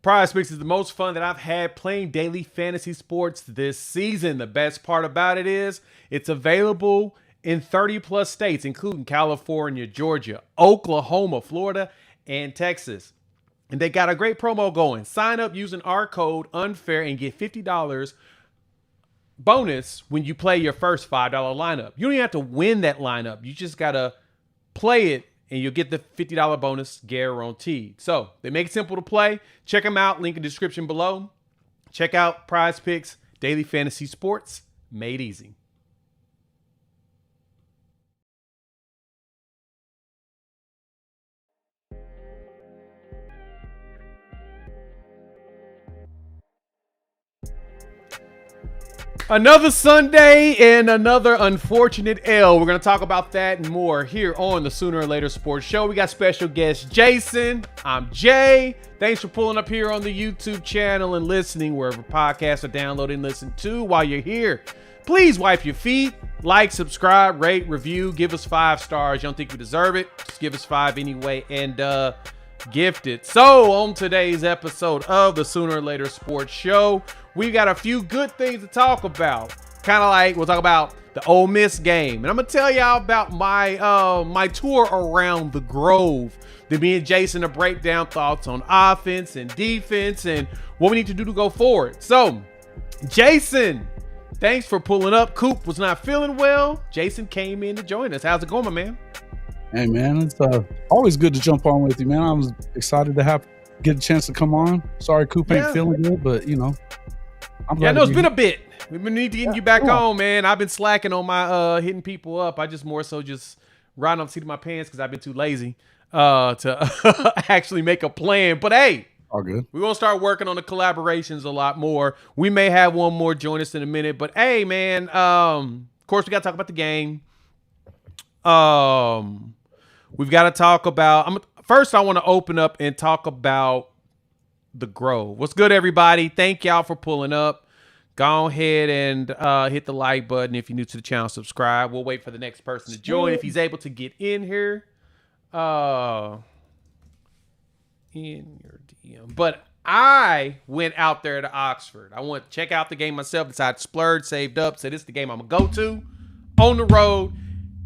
Prize Picks is the most fun that I've had playing daily fantasy sports this season. The best part about it is it's available in 30 plus states, including California, Georgia, Oklahoma, Florida, and Texas. And they got a great promo going. Sign up using our code UNFAIR and get $50 bonus when you play your first $5 lineup. You don't even have to win that lineup. You just got to play it and you'll get the $50 bonus guaranteed. So they make it simple to play. Check them out. Link in the description below. Check out Prize Picks, Daily Fantasy Sports, made easy. Another Sunday and another unfortunate L. We're going to talk about that and more here on the Sooner or Later Sports Show. We got special guest Jason. I'm Jay. Thanks for pulling up here on the YouTube channel and listening wherever podcasts are downloaded and listened to. While you're here, please wipe your feet, like, subscribe, rate, review, give us 5 stars. You don't think we deserve it? Just give us 5 anyway and gift it. So on today's episode of the Sooner or Later Sports Show, we got a few good things to talk about. Kind of like we'll talk about the Ole Miss game, and I'm gonna tell y'all about my my tour around the Grove. Then me and Jason to break down thoughts on offense and defense and what we need to do to go forward. So, Jason, thanks for pulling up. Coop was not feeling well. Jason came in to join us. How's it going, my man? Hey man, it's always good to jump on with you, man. I was excited to get a chance to come on. Sorry, Coop ain't feeling good, but you know. I know it's been a bit. We've been need to get you back on, man. I've been slacking on my hitting people up. I just more so just riding off the seat of my pants because I've been too lazy to actually make a plan. But hey, all good. We're gonna start working on the collaborations a lot more. We may have one more join us in a minute. But hey, man, of course we gotta talk about the game. We've got to talk about first I want to open up and talk about the Grove. What's good, everybody? Thank y'all for pulling up. Go ahead and hit the like button. If you're new to the channel, subscribe. We'll wait for the next person to join if he's able to get in here. In your DM. But I went out there to Oxford. I went to check out the game myself. Decided to splurge, saved up, said this is the game I'm going to go to on the road.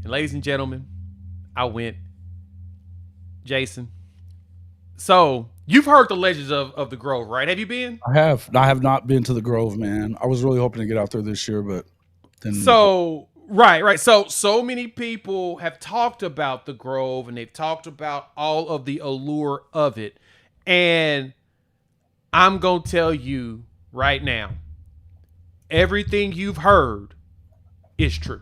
And ladies and gentlemen, I went. Jason. So you've heard the legends of the Grove, right? Have you been? I have not been to the Grove, man. I was really hoping to get out there this year, but then right. So many people have talked about the Grove and they've talked about all of the allure of it. And I'm going to tell you right now, everything you've heard is true.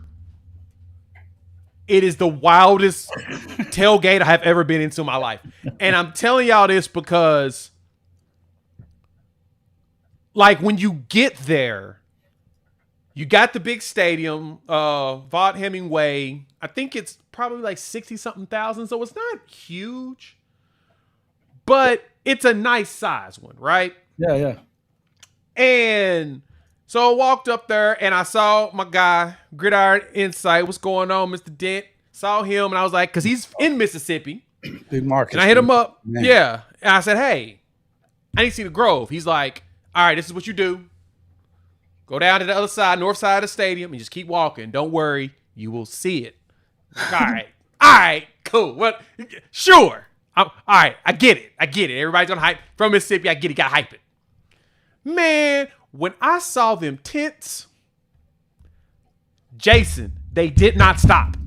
It is the wildest tailgate I have ever been into in my life. And I'm telling y'all this because, like, when you get there, you got the big stadium, Vaught Hemingway. I think it's probably like 60-something thousand, so it's not huge. But it's a nice size one, right? Yeah. And so I walked up there and I saw my guy, Gridiron Insight. What's going on, Mr. Dent? Saw him and I was like, because he's in Mississippi. Big Marcus. And I hit him up. Man. Yeah. And I said, hey, I need to see the Grove. He's like, all right, this is what you do. Go down to the other side, north side of the stadium, and just keep walking. Don't worry. You will see it. All right. All right. Cool. Well, sure. All right. I get it. Everybody's on hype. From Mississippi, I get it. Got to hype it. Man, when I saw them tents, Jason, they did not stop.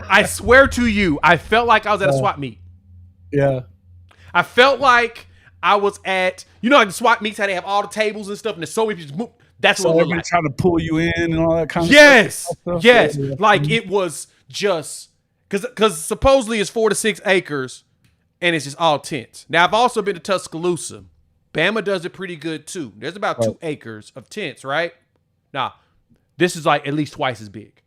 I swear to you, I felt like I was at a swap meet. Yeah. I felt like I was at, like the swap meets, how they have all the tables and stuff, and there's so many people just move. That's what it was like. Trying to pull you in and all that kind of stuff. Yes. Like it was just, because supposedly it's 4 to 6 acres, and it's just all tents. Now, I've also been to Tuscaloosa. Bama does it pretty good too. There's about 2 acres of tents, right? Now, this is like at least twice as big.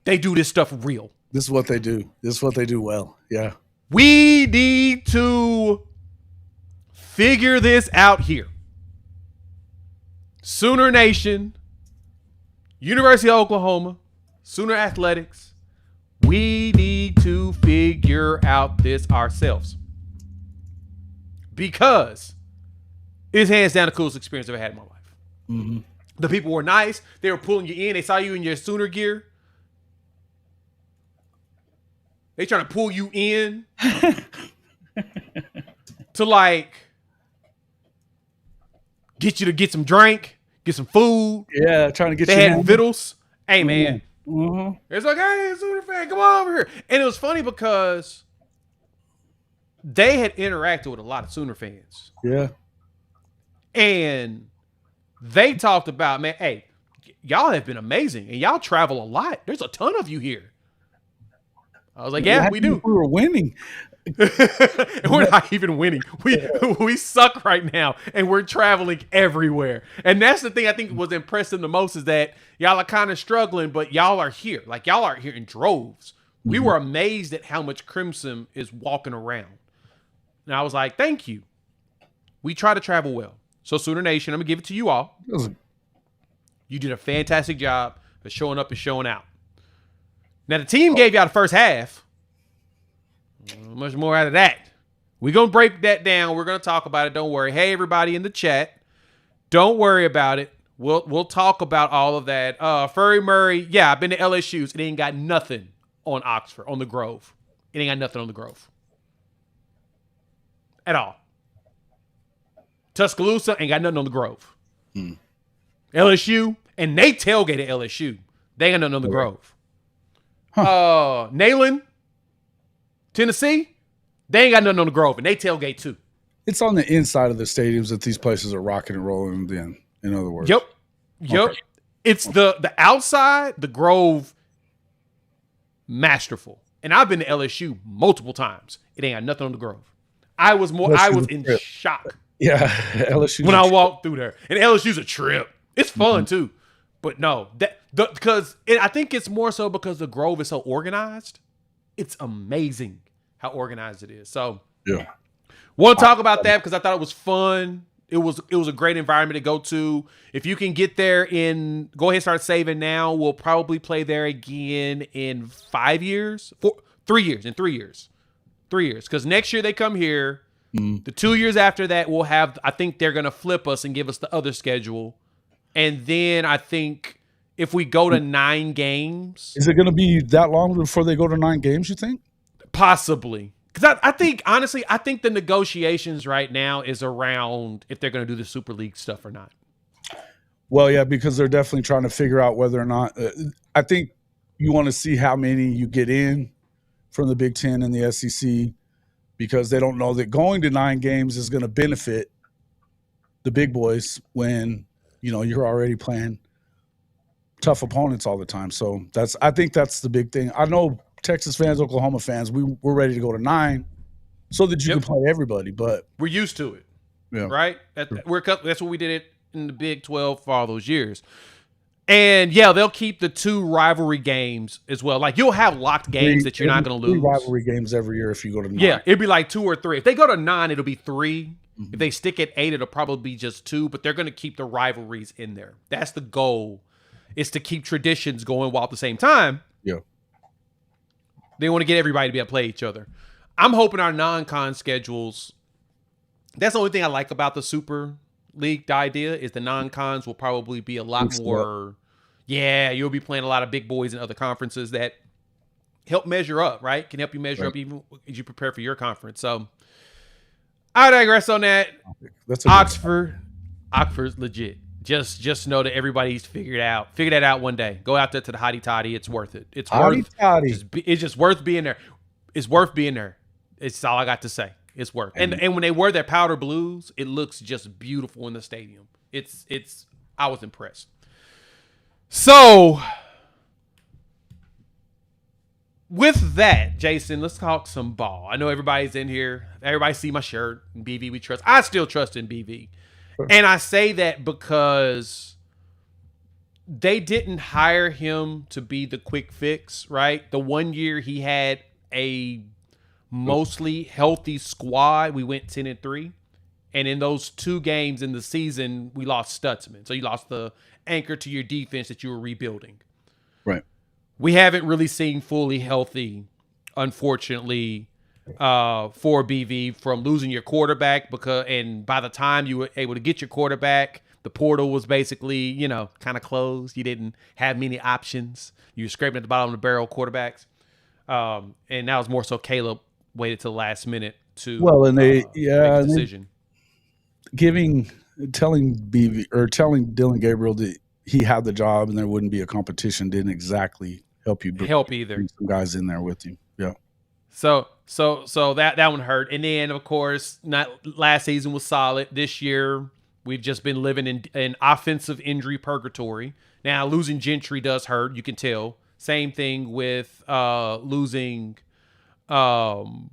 They do this stuff real. This is what they do. This is what they do well. Yeah. We need to figure this out here. Sooner Nation, University of Oklahoma, Sooner Athletics. We need to figure out this ourselves. because it's hands down the coolest experience I've ever had in my life. Mm-hmm. The people were nice. They were pulling you in. They saw you in your Sooner gear. They trying to pull you in to like get you to get some drink, get some food. Yeah, trying to get They you. had Vittles. Hey, man. Mm-hmm. It's like, hey, Sooner fan, come on over here. And it was funny because they had interacted with a lot of Sooner fans. Yeah. And they talked about, man, hey, y'all have been amazing. And y'all travel a lot. There's a ton of you here. I was like, yeah, we do. We were winning. And we're not even winning. We suck right now, and we're traveling everywhere. And that's the thing I think was impressive the most is that y'all are kind of struggling, but y'all are here. Like, y'all are here in droves. Mm-hmm. We were amazed at how much Crimson is walking around. And I was like, thank you. We try to travel well. So, Sooner Nation, I'm going to give it to you all. You did a fantastic job of showing up and showing out. Now, the team gave y'all the first half. Much more out of that. We're going to break that down. We're going to talk about it. Don't worry. Hey, everybody in the chat. Don't worry about it. We'll talk about all of that. Furry Murray, yeah, I've been to LSU's. It ain't got nothing on Oxford, on the Grove. It ain't got nothing on the Grove. At all. Tuscaloosa ain't got nothing on the Grove. LSU, and they tailgate at LSU. They ain't got nothing on the Grove. Nayland, Tennessee, they ain't got nothing on the Grove, and they tailgate too. It's on the inside of the stadiums that these places are rocking and rolling then, in other words. Yep. Okay. It's the outside, the Grove, masterful. And I've been to LSU multiple times. It ain't got nothing on the Grove. I was in shock. Yeah, LSU. When I walked through there. And LSU's a trip. It's fun too. But no, I think it's more so because the Grove is so organized. It's amazing how organized it is. So, yeah, want to talk about that because I thought it was fun. It was a great environment to go to. If you can get there go ahead and start saving now. We'll probably play there again in 5 years, 3 years, in 3 years, 3 years. Because next year they come here. The 2 years after that, we'll have. I think they're gonna flip us and give us the other schedule. And then I think if we go to 9 games. Is it going to be that long before they go to 9 games, you think? Possibly. Because I think, honestly, I think the negotiations right now is around if they're going to do the Super League stuff or not. Well, yeah, because they're definitely trying to figure out whether or not. I think you want to see how many you get in from the Big Ten and the SEC because they don't know that going to 9 games is going to benefit the big boys when – you're already playing tough opponents all the time. So I think that's the big thing. I know Texas fans, Oklahoma fans, we're ready to go to 9 so that you can play everybody, but we're used to it. Yeah. Right? That's what we did it in the Big 12 for all those years. And yeah, they'll keep the 2 rivalry games as well. Like you'll have locked games that you're not going to lose. 3 rivalry games every year if you go to 9. Yeah, it'd be like 2 or 3. If they go to 9, it'll be 3. If they stick at 8, it'll probably be just 2, but they're going to keep the rivalries in there. That's the goal, is to keep traditions going while at the same time. Yeah. They want to get everybody to be able to play each other. I'm hoping our non-con schedules, that's the only thing I like about the Super League, the idea, is the non-cons will probably be a lot more, you'll be playing a lot of big boys in other conferences that help measure up, right? Can help you measure up even as you prepare for your conference. So, I digress on that. Oxford's legit. Just know that everybody's figured that out one day. Go out there to the Hottie Toddy. It's worth it. It's just worth being there. It's worth being there. It's all I got to say. It's worth. And when they wear their powder blues, it looks just beautiful in the stadium. I was impressed. So with that, Jason, let's talk some ball. I know everybody's in here. Everybody see my shirt. BV, we trust. I still trust in BV. And I say that because they didn't hire him to be the quick fix, right? The 1 year he had a mostly healthy squad, we went 10-3. And in those 2 games in the season, we lost Stutzman. So you lost the anchor to your defense that you were rebuilding. Right. We haven't really seen fully healthy, unfortunately, for BV from losing your quarterback and by the time you were able to get your quarterback, the portal was basically, kind of closed. You didn't have many options. You were scraping at the bottom of the barrel quarterbacks. And that was more so Caleb waited till the last minute to make a decision. Telling Dylan Gabriel that he had the job and there wouldn't be a competition didn't exactly help either. Bring some guys in there with you. Yeah. So that one hurt. And then of course, not last season was solid. This year we've just been living in offensive injury purgatory. Now losing Gentry does hurt, you can tell. Same thing with losing Kendall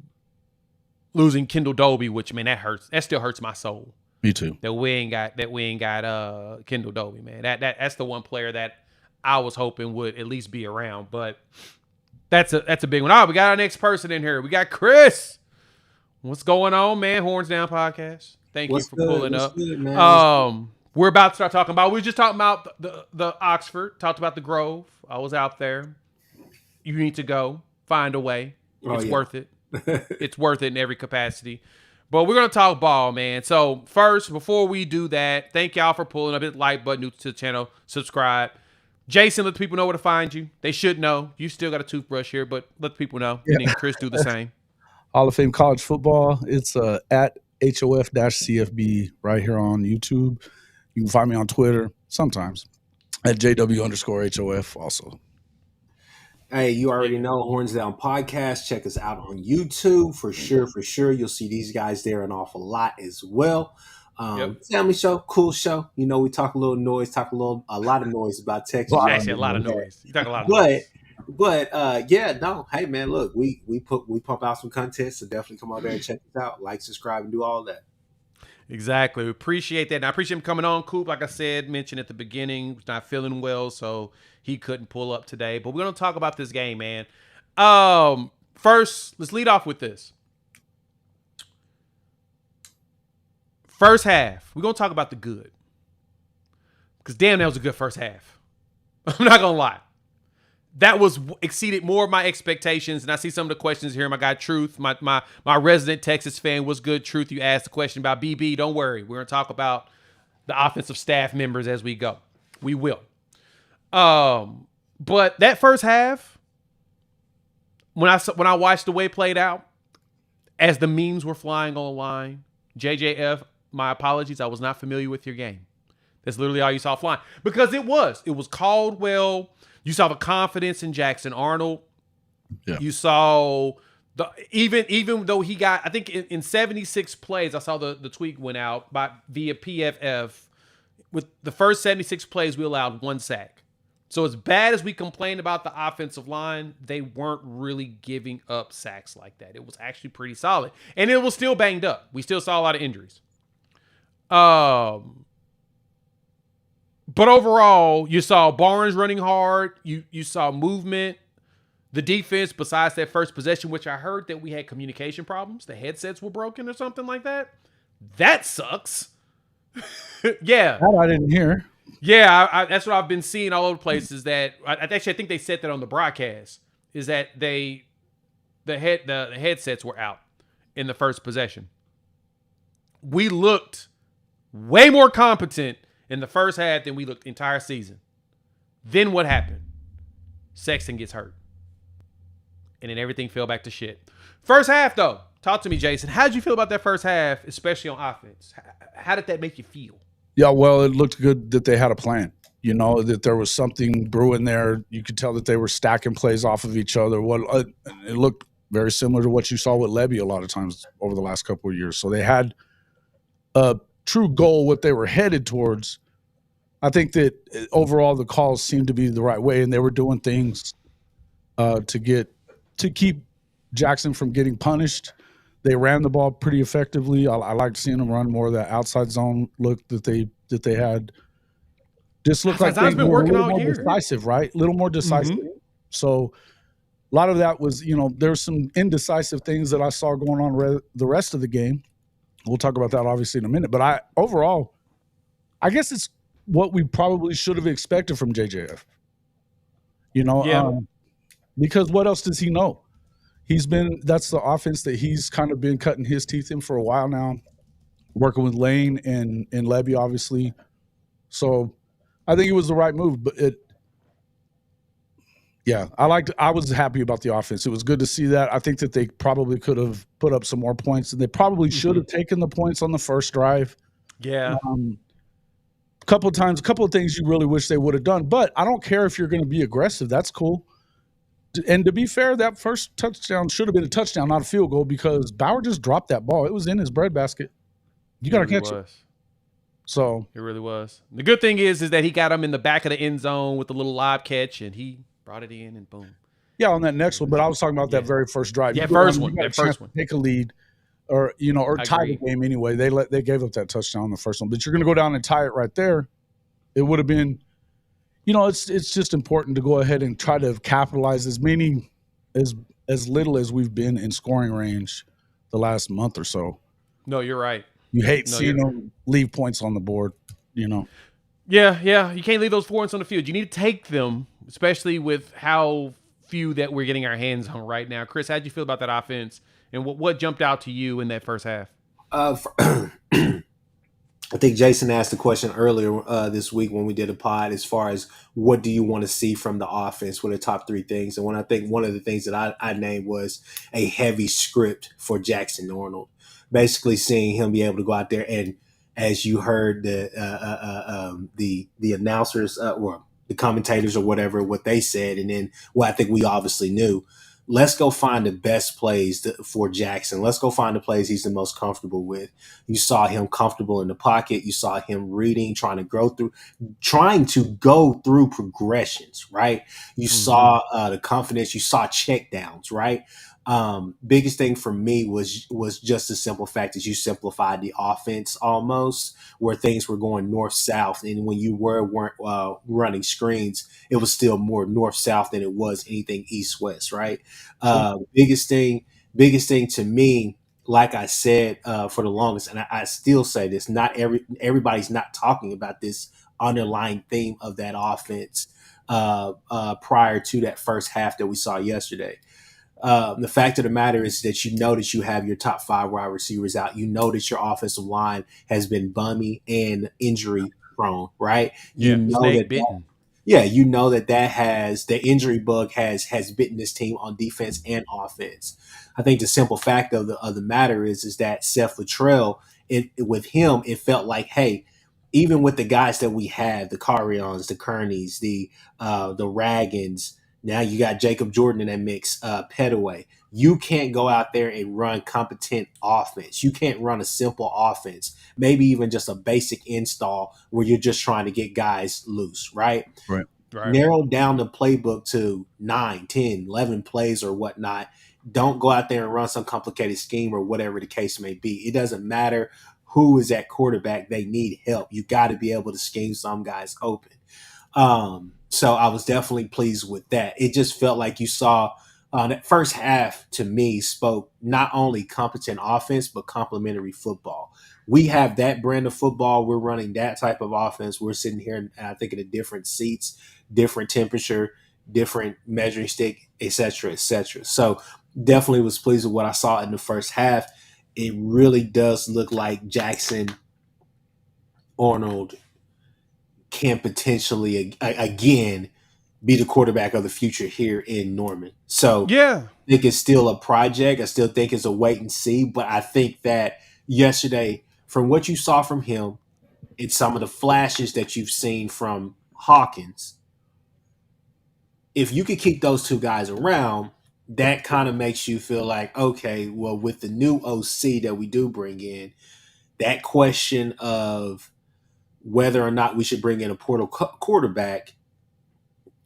Dobie, which man, that hurts. That still hurts my soul. Me too. That we ain't got Kendall Dobie, man. That's the one player that I was hoping would at least be around, but that's a big one. All right, we got our next person in here. We got Chris. What's going on, man? Horns Down Podcast. Thank you for pulling up. Good, we're about to start talking about. We were just talking about the Oxford. Talked about the Grove. I was out there. You need to go find a way. It's worth it. It's worth it in every capacity. But we're going to talk ball, man. So first, before we do that, thank y'all for pulling up. Hit the like button, new to the channel, subscribe. Jason, let the people know where to find you. They should know. You still got a toothbrush here, but let the people know. Yeah. And then Chris do the same. Hall of Fame College Football. It's at HOF-CFB right here on YouTube. You can find me on Twitter sometimes at JW_HOF also. Hey, you already know Horns Down Podcast. Check us out on YouTube for sure. You'll see these guys there an awful lot as well. Family show, cool show. We talk a little noise, a lot of noise about Texas. Actually, a lot of noise. You talk a lot of noise. But hey man, look, we pump out some content, so definitely come out there and check us out. Like, subscribe, and do all that. Exactly. We appreciate that. And I appreciate him coming on. Coop, like I said, mentioned at the beginning, was not feeling well, so he couldn't pull up today. But we're going to talk about this game, man. First, let's lead off with this. First half, we're going to talk about the good. Because damn, that was a good first half. I'm not going to lie. That was exceeded more of my expectations. And I see some of the questions here. My guy Truth, my resident Texas fan, was good. Truth, you asked a question about BB. Don't worry. We're going to talk about the offensive staff members as we go. We will. But that first half, when I watched the way it played out, as the memes were flying online, JJF, my apologies, I was not familiar with your game. That's literally all you saw flying. Because it was called well. You saw the confidence in Jackson Arnold. Yeah. You saw even though he got, I think in 76 plays, I saw the tweet went out via PFF. With the first 76 plays, we allowed 1 sack. So as bad as we complained about the offensive line, they weren't really giving up sacks like that. It was actually pretty solid. And it was still banged up. We still saw a lot of injuries. But overall, you saw Barnes running hard. You saw movement. The defense, besides that first possession, which I heard that we had communication problems. The headsets were broken or something like that. That sucks. Yeah. That I didn't hear. Yeah, that's what I've been seeing all over places. That I think they said that on the broadcast, is that the headsets were out in the first possession. We looked way more competent in the first half than we looked the entire season. Then what happened? Sexton gets hurt. And then everything fell back to shit. First half, though. Talk to me, Jason. How did you feel about that first half, especially on offense? How did that make you feel? Yeah, well, it looked good that they had a plan. That there was something brewing there. You could tell that they were stacking plays off of each other. It looked very similar to what you saw with Levy a lot of times over the last couple of years. So they had a true goal, what they were headed towards. I think that overall the calls seemed to be the right way, and they were doing things to keep Jackson from getting punished. They ran the ball pretty effectively. I liked seeing them run more of that outside zone look that they had. Just looked like they were a little more decisive, right? A little more decisive. Mm-hmm. So a lot of that was, there's some indecisive things that I saw going on the rest of the game. We'll talk about that obviously in a minute. But overall, I guess it's what we probably should have expected from JJF. Because what else does he know? that's the offense that he's kind of been cutting his teeth in for a while now, working with Lane and Levy, obviously. So I think it was the right move, but I was happy about the offense. It was good to see that. I think that they probably could have put up some more points, and they probably should have taken the points on the first drive. Yeah. A couple of things you really wish they would have done, but I don't care if you're going to be aggressive. That's cool. And to be fair, that first touchdown should have been a touchdown, not a field goal, because Bauer just dropped that ball. It was in his breadbasket. You got to catch it. So it really was. The good thing is that he got him in the back of the end zone with a little lob catch, and he brought it in, and boom. Yeah, on that next one. But I was talking about that very first drive. Yeah, first one. Take a lead, or tie the game anyway. They gave up that touchdown on the first one, but you're going to go down and tie it right there. It would have been. It's just important to go ahead and try to capitalize as little as we've been in scoring range the last month or so. No, you're right. You hate seeing them leave points on the board, Yeah. You can't leave those points on the field. You need to take them, especially with how few that we're getting our hands on right now. Chris, how'd you feel about that offense, and what jumped out to you in that first half? I think Jason asked the question earlier this week when we did a pod as far as what do you want to see from the offense, what are the top three things. And I think one of the things that I named was a heavy script for Jackson Arnold, basically seeing him be able to go out there and, as you heard the announcers or the commentators or whatever, what they said, and then what I think we obviously knew. Let's go find the best plays for Jackson. Let's go find the plays he's the most comfortable with. You saw him comfortable in the pocket. You saw him reading, trying to go through progressions, right? You saw the confidence. You saw check downs, right? Biggest thing for me was just the simple fact that you simplified the offense almost, where things were going north-south, and when you weren't running screens, it was still more north-south than it was anything east-west, right? Biggest thing to me, like I said for the longest, and I still say this, not everybody's not talking about this underlying theme of that offense prior to that first half that we saw yesterday. The fact of the matter is that you have your top 5 wide receivers out. You know that your offensive line has been bummy and injury prone, right? Yeah, you know that has the injury bug has bitten this team on defense and offense. I think the simple fact of the matter is that Seth Luttrell, with him, it felt like, hey, even with the guys that we have, the Carions, the Kearneys, the Raggans. Now you got Jacob Jordan in that mix, Petaway. You can't go out there and run competent offense. You can't run a simple offense, maybe even just a basic install where you're just trying to get guys loose, right? Right. Narrow down the playbook to 9, 10, 11 plays or whatnot. Don't go out there and run some complicated scheme or whatever the case may be. It doesn't matter who is at quarterback. They need help. You got to be able to scheme some guys open. So I was definitely pleased with that. It just felt like you saw that first half, to me, spoke not only competent offense, but complementary football. We have that brand of football. We're running that type of offense. We're sitting here, and I think, in the different seats, different temperature, different measuring stick, et cetera, et cetera. So definitely was pleased with what I saw in the first half. It really does look like Jackson Arnold can potentially again be the quarterback of the future here in Norman. So yeah, I think it's still a project. I still think it's a wait and see, but I think that yesterday, from what you saw from him and some of the flashes that you've seen from Hawkins, if you could keep those two guys around, that kind of makes you feel like, okay, well, with the new OC that we do bring in, that question of whether or not we should bring in a portal quarterback,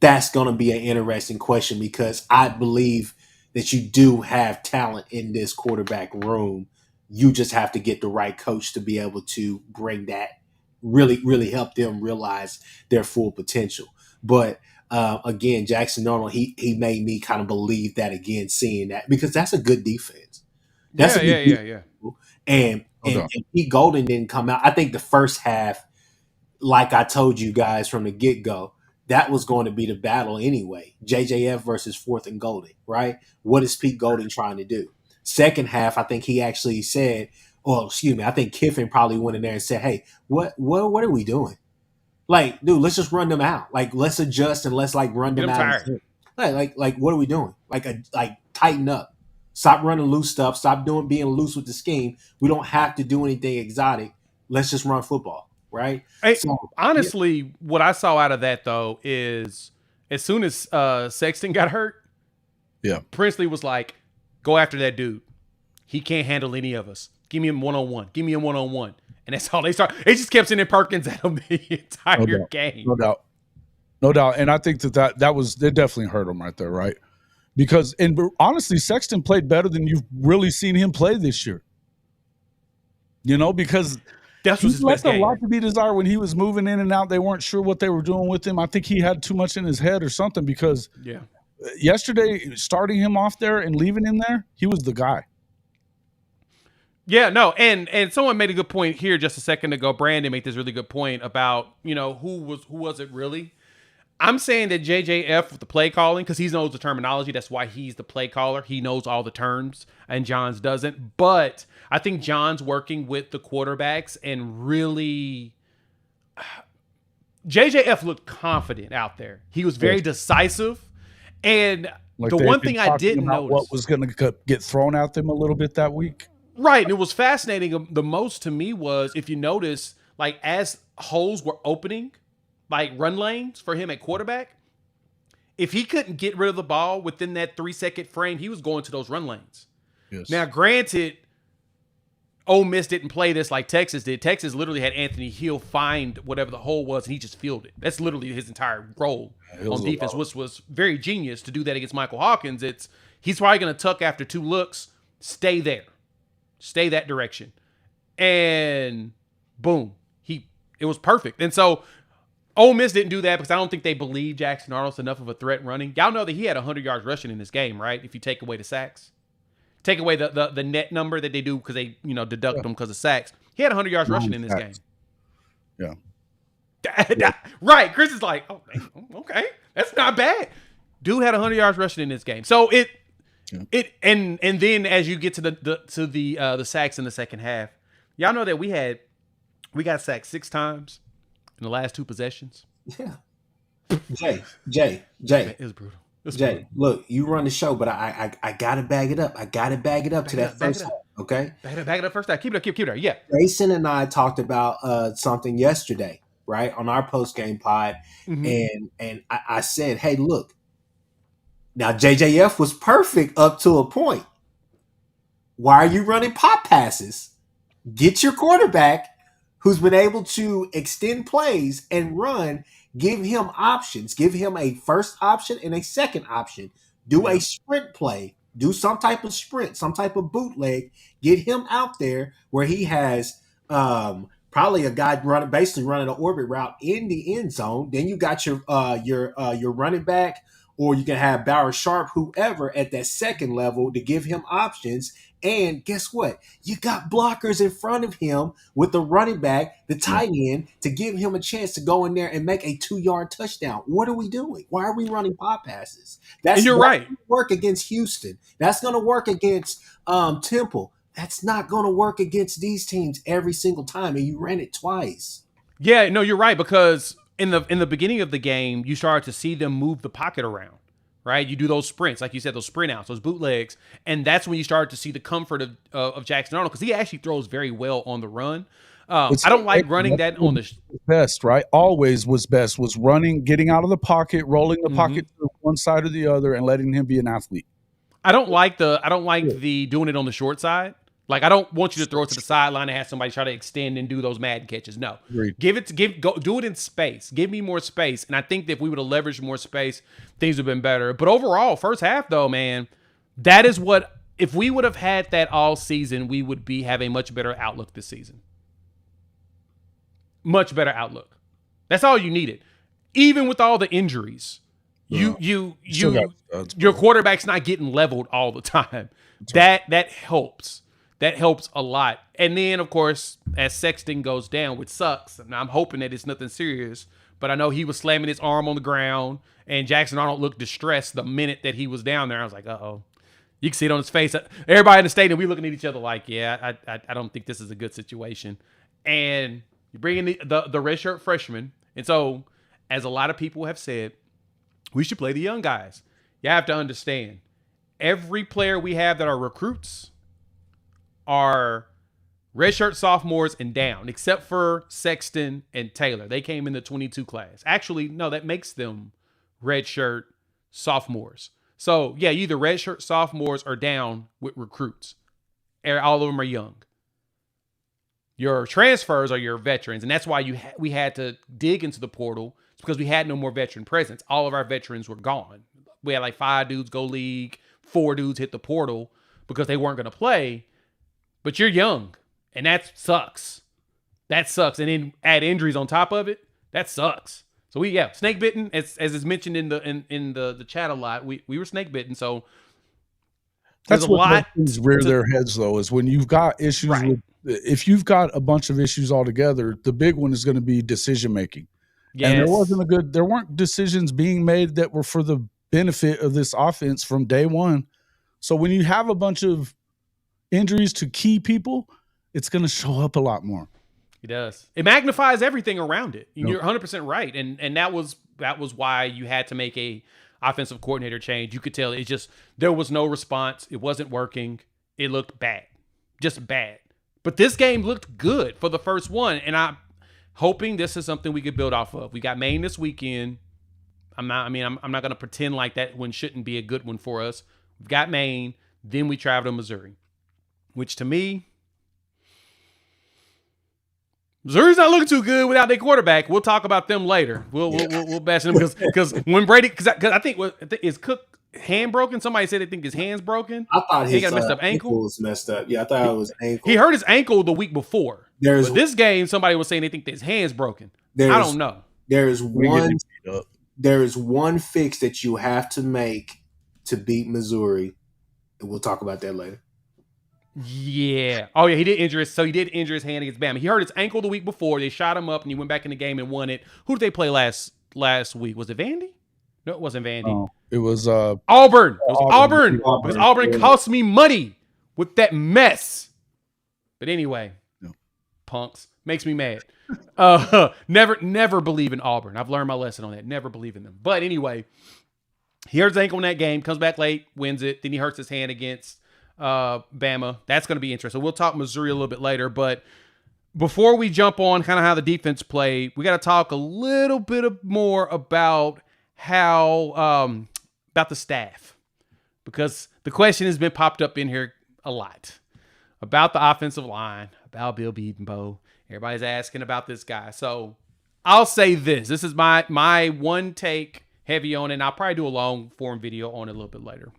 that's going to be an interesting question, because I believe that you do have talent in this quarterback room. You just have to get the right coach to be able to bring that, really, really help them realize their full potential. But again, Jackson Arnold, he made me kind of believe that again, seeing that, because that's a good defense. That's a good defense. And Pete Golden didn't come out. I think the first half, like I told you guys from the get-go, that was going to be the battle anyway. JJF versus 4th and Golding, right? What is Pete Golding trying to do? Second half, I think he actually said, I think Kiffin probably went in there and said, hey, what are we doing? Like, dude, let's just run them out. Like, let's adjust and let's run them out. Like, what are we doing? Like tighten up. Stop running loose stuff. Stop being loose with the scheme. We don't have to do anything exotic. Let's just run football, right? Hey, honestly, what I saw out of that though is as soon as Sexton got hurt, Princely was like, "Go after that dude. He can't handle any of us. Give me him one-on-one. Give me him one-on-one." And that's all they start. They just kept sending Perkins at him the entire game. No doubt. And I think that definitely hurt him right there, right? Because, and honestly, Sexton played better than you've really seen him play this year. Because that's he left a lot to be desired when he was moving in and out. They weren't sure what they were doing with him. I think he had too much in his head or something because yesterday, starting him off there and leaving him there, he was the guy. Yeah, no, and someone made a good point here just a second ago. Brandon made this really good point about, who was it really? I'm saying that JJF with the play calling, because he knows the terminology. That's why he's the play caller. He knows all the terms, and Johns doesn't. But I think John's working with the quarterbacks and really JJF looked confident out there. He was very decisive. And the one thing I didn't notice, what was going to get thrown at them a little bit that week. Right. And it was fascinating. The most to me was, if you notice, as holes were opening, run lanes for him at quarterback, if he couldn't get rid of the ball within that 3-second frame, he was going to those run lanes. Yes. Now, granted, Ole Miss didn't play this like Texas did. Texas literally had Anthony Hill find whatever the hole was, and he just fielded. That's literally his entire role on defense, which was very genius to do that against Michael Hawkins. He's probably going to tuck after 2 looks, stay there, stay that direction, and boom, it was perfect. And so Ole Miss didn't do that because I don't think they believe Jackson Arnold's enough of a threat running. Y'all know that he had 100 yards rushing in this game, right? If you take away the sacks. Take away the net number that they do because they, deduct them because of sacks. He had 100 yards rushing in this game. Yeah. Right. Chris is like, oh, okay. That's not bad. Dude had 100 yards rushing in this game. So and then as you get to the sacks in the second half, y'all know that we got sacked 6 times in the last 2 possessions. Yeah. Jay. It was brutal. Jay, look, you run the show, but I gotta bag it up. I gotta bag it up to that first half. Okay, bag it up first half. Keep it up. Yeah. Jason and I talked about something yesterday, right, on our post game pod, and I said, hey, look, now JJF was perfect up to a point. Why are you running pop passes? Get your quarterback, who's been able to extend plays and run. Give him options. Give him a first option and a second option. Do a sprint play. Do some type of sprint, some type of bootleg. Get him out there where he has probably a guy basically running an orbit route in the end zone. Then you got your running back, or you can have Bauer Sharp, whoever, at that second level to give him options. And guess what? You got blockers in front of him with the running back, the tight end, to give him a chance to go in there and make a 2-yard touchdown. What are we doing? Why are we running pop passes? And you're right. Going to work against Houston. That's going to work against Temple. That's not going to work against these teams every single time. And you ran it twice. Yeah, no, you're right, because in the beginning of the game, you started to see them move the pocket around. Right, you do those sprints, like you said, those sprint outs, those bootlegs, and that's when you start to see the comfort of Jackson Arnold, because he actually throws very well on the run. I don't like running that on the best. Right, always was best was running, getting out of the pocket, rolling the pocket to one side or the other, and letting him be an athlete. I don't like the doing it on the short side. Like, I don't want you to throw it to the sideline and have somebody try to extend and do those mad catches. No, Agreed. Do it in space. Give me more space. And I think that if we would have leveraged more space, things would have been better. But overall, first half though, man, that is what, if we would have had that all season, we would have a much better outlook this season. Much better outlook. That's all you needed. Even with all the injuries, your quarterback's not getting leveled all the time. That helps. That helps a lot. And then, of course, as Sexton goes down, which sucks, and I'm hoping that it's nothing serious, but I know he was slamming his arm on the ground, and Jackson Arnold looked distressed the minute that he was down there. I was like, uh-oh. You can see it on his face. Everybody in the stadium, we looking at each other like, yeah, I don't think this is a good situation. And you bring in the redshirt freshman. And so, as a lot of people have said, we should play the young guys. You have to understand, every player we have that are recruits are redshirt sophomores and down, except for Sexton and Taylor. They came in the 22 class. Actually, no, that makes them redshirt sophomores. So, yeah, either redshirt sophomores or down with recruits. All of them are young. Your transfers are your veterans, and that's why we had to dig into the portal. It's because we had no more veteran presence. All of our veterans were gone. We had like 5 dudes go league, 4 dudes hit the portal because they weren't going to play. But you're young, and that sucks. That sucks. And then add injuries on top of it. That sucks. So snake bitten, as is mentioned in the chat a lot. We were snake bitten, so that's what things rear their heads though, is when you've got issues with, if you've got a bunch of issues all together, the big one is going to be decision making. Yes. And there weren't decisions being made that were for the benefit of this offense from day one. So when you have a bunch of injuries to key people, it's going to show up a lot more. It does. It magnifies everything around it. You're 100% right. And that was why you had to make a offensive coordinator change. You could tell it's just, there was no response. It wasn't working. It looked bad. Just bad. But this game looked good for the first one. And I'm hoping this is something we could build off of. We got Maine this weekend. I'm not going to pretend like that one shouldn't be a good one for us. We've got Maine. Then we travel to Missouri, which to me, Missouri's not looking too good without their quarterback. We'll talk about them later. We'll bash them because when Brady, because I think is Cook hand broken? Somebody said they think his hand's broken. I thought he got a messed up ankle. Was messed up. Yeah, I thought it was ankle. He hurt his ankle the week before. But this game, somebody was saying they think his hand's broken. I don't know. There is one fix that you have to make to beat Missouri, and we'll talk about that later. Yeah. Oh, yeah, he did injure his hand against Bama. He hurt his ankle the week before. They shot him up, and he went back in the game and won it. Who did they play last week? Was it Vandy? No, it wasn't Vandy. Oh, it was Auburn. It was Auburn. Because Auburn cost me money with that mess. But anyway, punks. Makes me mad. Never believe in Auburn. I've learned my lesson on that. Never believe in them. But anyway, he hurts his ankle in that game, comes back late, wins it. Then he hurts his hand against Bama. That's going to be interesting. We'll talk Missouri a little bit later, but before we jump on kind of how the defense played, we got to talk a little bit more about how about the staff, because the question has been popped up in here a lot about the offensive line, about Bill Bedenbaugh. Everybody's asking about this guy. So I'll say this. This is my one take heavy on it, and I'll probably do a long form video on it a little bit later.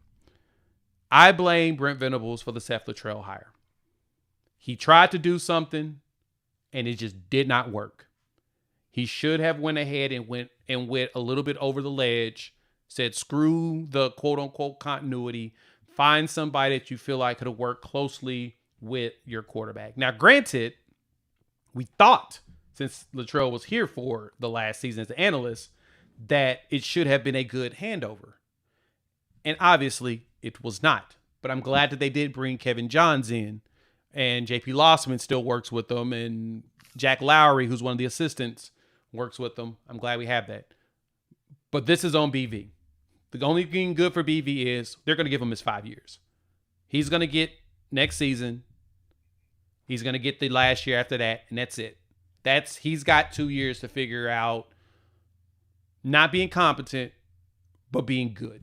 I blame Brent Venables for the Seth Luttrell hire. He tried to do something, and it just did not work. He should have went ahead and went a little bit over the ledge, said screw the quote-unquote continuity, find somebody that you feel like could have worked closely with your quarterback. Now, granted, we thought, since Luttrell was here for the last season as an analyst, that it should have been a good handover. And obviously, it was not. But I'm glad that they did bring Kevin Johns in, and J.P. Lossman still works with them, and Jack Lowry, who's one of the assistants, works with them. I'm glad we have that. But this is on BV. The only thing good for BV is they're going to give him his 5 years. He's going to get next season. He's going to get the last year after that, and that's it. He's got 2 years to figure out not being competent, but being good.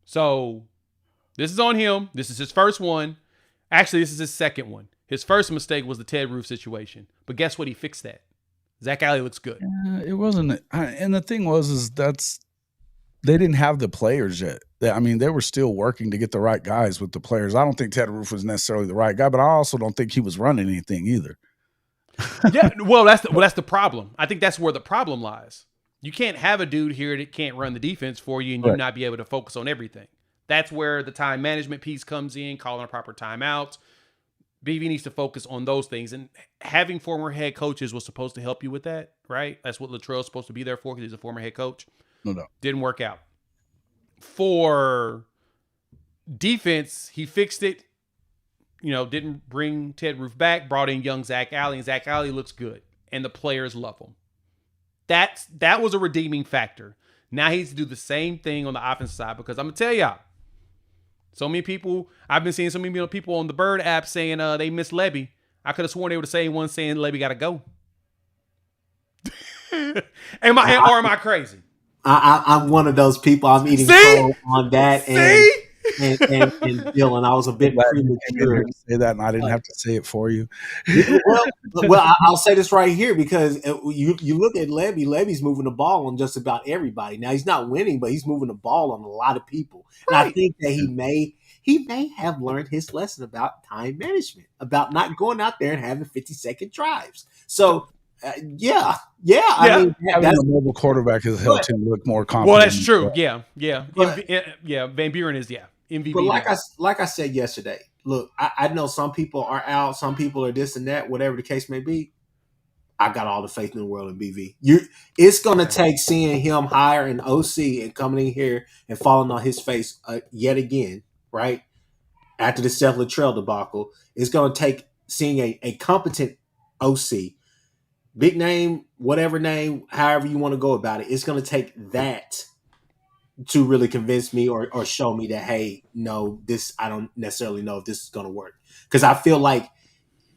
So this is on him. This is his first one. Actually, this is his second one. His first mistake was the Ted Roof situation. But guess what? He fixed that. Zach Alley looks good. It wasn't. And the thing was they didn't have the players yet. They were still working to get the right guys with the players. I don't think Ted Roof was necessarily the right guy, but I also don't think he was running anything either. Yeah, well, that's the problem. I think that's where the problem lies. You can't have a dude here that can't run the defense for you and you not be able to focus on everything. That's where the time management piece comes in, calling a proper timeout, BV needs to focus on those things. And having former head coaches was supposed to help you with that, right? That's what Latrell's supposed to be there for because he's a former head coach. No. Didn't work out. For defense, he fixed it. Didn't bring Ted Roof back, brought in young Zach Alley, and Zach Alley looks good. And the players love him. That was a redeeming factor. Now he needs to do the same thing on the offensive side because I'm going to tell y'all, so many people, I've been seeing so many people on the Bird app saying they miss Lebby. I could have sworn they were the same ones saying Lebby got to go. Am I crazy? I'm one of those people. I'm eating crow on that. And Dylan, I was a bit premature to say that, and I didn't have to say it for you. well, I'll say this right here because you look at Lebby. Lebby's moving the ball on just about everybody. Now he's not winning, but he's moving the ball on a lot of people. Right. And I think that he may have learned his lesson about time management, about not going out there and having 50-second drives. So. Yeah. I mean, having a mobile quarterback has helped him look more confident. Well, that's true. Yeah. Van Buren is MVP. But like I said yesterday, look, I know some people are out, some people are this and that, whatever the case may be. I got all the faith in the world in BV. It's going to take seeing him hire an OC and coming in here and falling on his face yet again, right? After the Seth Luttrell debacle, it's going to take seeing a competent OC. Big name, whatever name, however you want to go about it, it's going to take that to really convince me or show me that, hey, no, I don't necessarily know if this is going to work. Because I feel like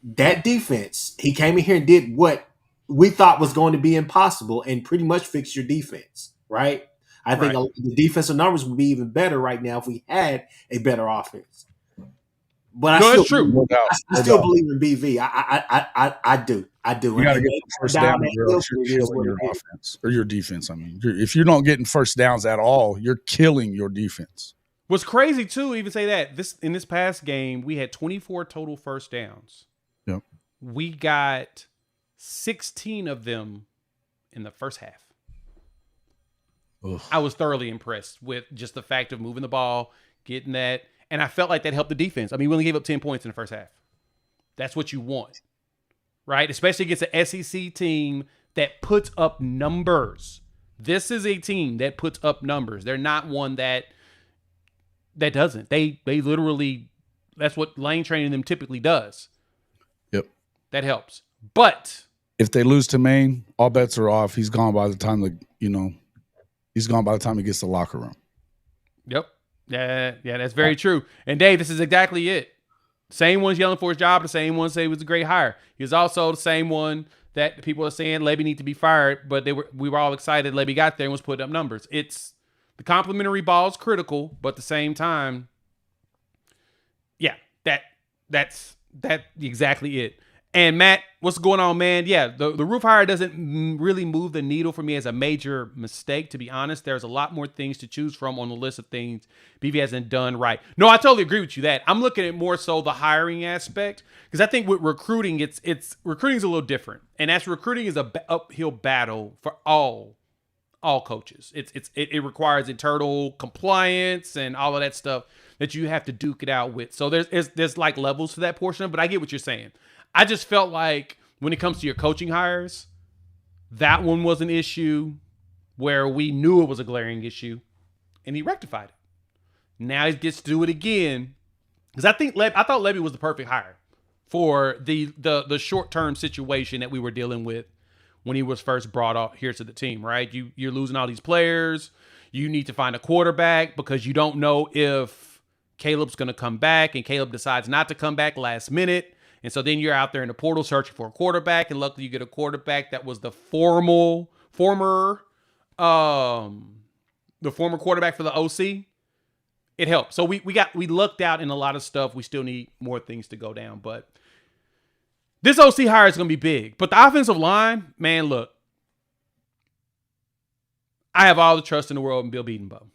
that defense, he came in here and did what we thought was going to be impossible and pretty much fixed your defense, right? I think the defensive numbers would be even better right now if we had a better offense. But that's true. I still believe in BV. I do. You got to get the first down, or else you're killing your offense or your defense. I mean, if you're not getting first downs at all, you're killing your defense. What's crazy too, even say that in this past game, we had 24 total first downs. Yep. We got 16 of them in the first half. Ugh. I was thoroughly impressed with just the fact of moving the ball, getting that. And I felt like that helped the defense. I mean, we only gave up 10 points in the first half. That's what you want, right? Especially against an SEC team that puts up numbers. This is a team that puts up numbers. They're not one that doesn't. They literally, that's what lane training them typically does. Yep. That helps. But if they lose to Maine, all bets are off. He's gone by the time he's gone by the time he gets to the locker room. Yep. Yeah, that's very true. And Dave, this is exactly it. Same ones yelling for his job, the same ones say it was a great hire. He was also the same one that people are saying Lebby need to be fired, but we were all excited Lebby got there and was putting up numbers. It's the complimentary ball is critical, but at the same time, yeah, that's exactly it. And Matt, what's going on, man? Yeah, the roof hire doesn't really move the needle for me as a major mistake, to be honest. There's a lot more things to choose from on the list of things BV hasn't done right. No, I totally agree with you that. I'm looking at more so the hiring aspect because I think with recruiting, recruiting's a little different. And as recruiting is a uphill battle for all coaches. It requires internal compliance and all of that stuff that you have to duke it out with. So there's like levels to that portion of it, but I get what you're saying. I just felt like when it comes to your coaching hires, that one was an issue where we knew it was a glaring issue, and he rectified it. Now he gets to do it again because I thought Lebby was the perfect hire for the short-term situation that we were dealing with when he was first brought up here to the team. Right? You're losing all these players. You need to find a quarterback because you don't know if Caleb's going to come back, and Caleb decides not to come back last minute. And so then you're out there in the portal searching for a quarterback, and luckily you get a quarterback that was the former quarterback for the OC. It helped. So we lucked out in a lot of stuff. We still need more things to go down, but this OC hire is going to be big. But the offensive line, man, look, I have all the trust in the world in Bill Bedenbaugh.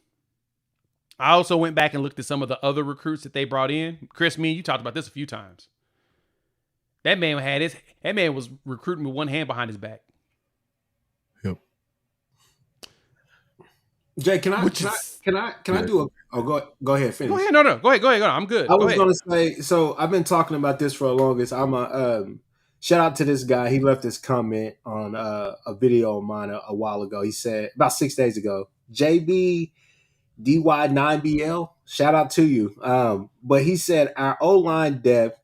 I also went back and looked at some of the other recruits that they brought in. Chris, you talked about this a few times. That man was recruiting with one hand behind his back. Yep. Jay, can I do a? Oh, go ahead, finish. Go ahead. No. Go ahead. I'm good. I Go was ahead. going to say. So I've been talking about this for the longest. I'm a shout out to this guy. He left this comment on a video of mine a while ago. He said about 6 days ago, JB DY9BL. Shout out to you. But he said our O-line depth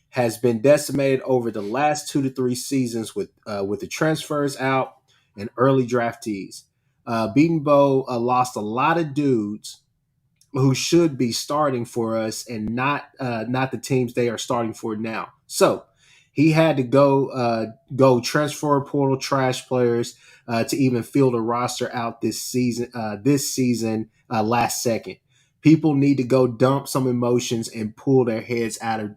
has been decimated over the last 2 to 3 seasons with the transfers out and early draftees. Beatonbow lost a lot of dudes who should be starting for us and not the teams they are starting for now. So he had to go transfer portal trash players to even field a roster out this season. Last second, people need to go dump some emotions and pull their heads out of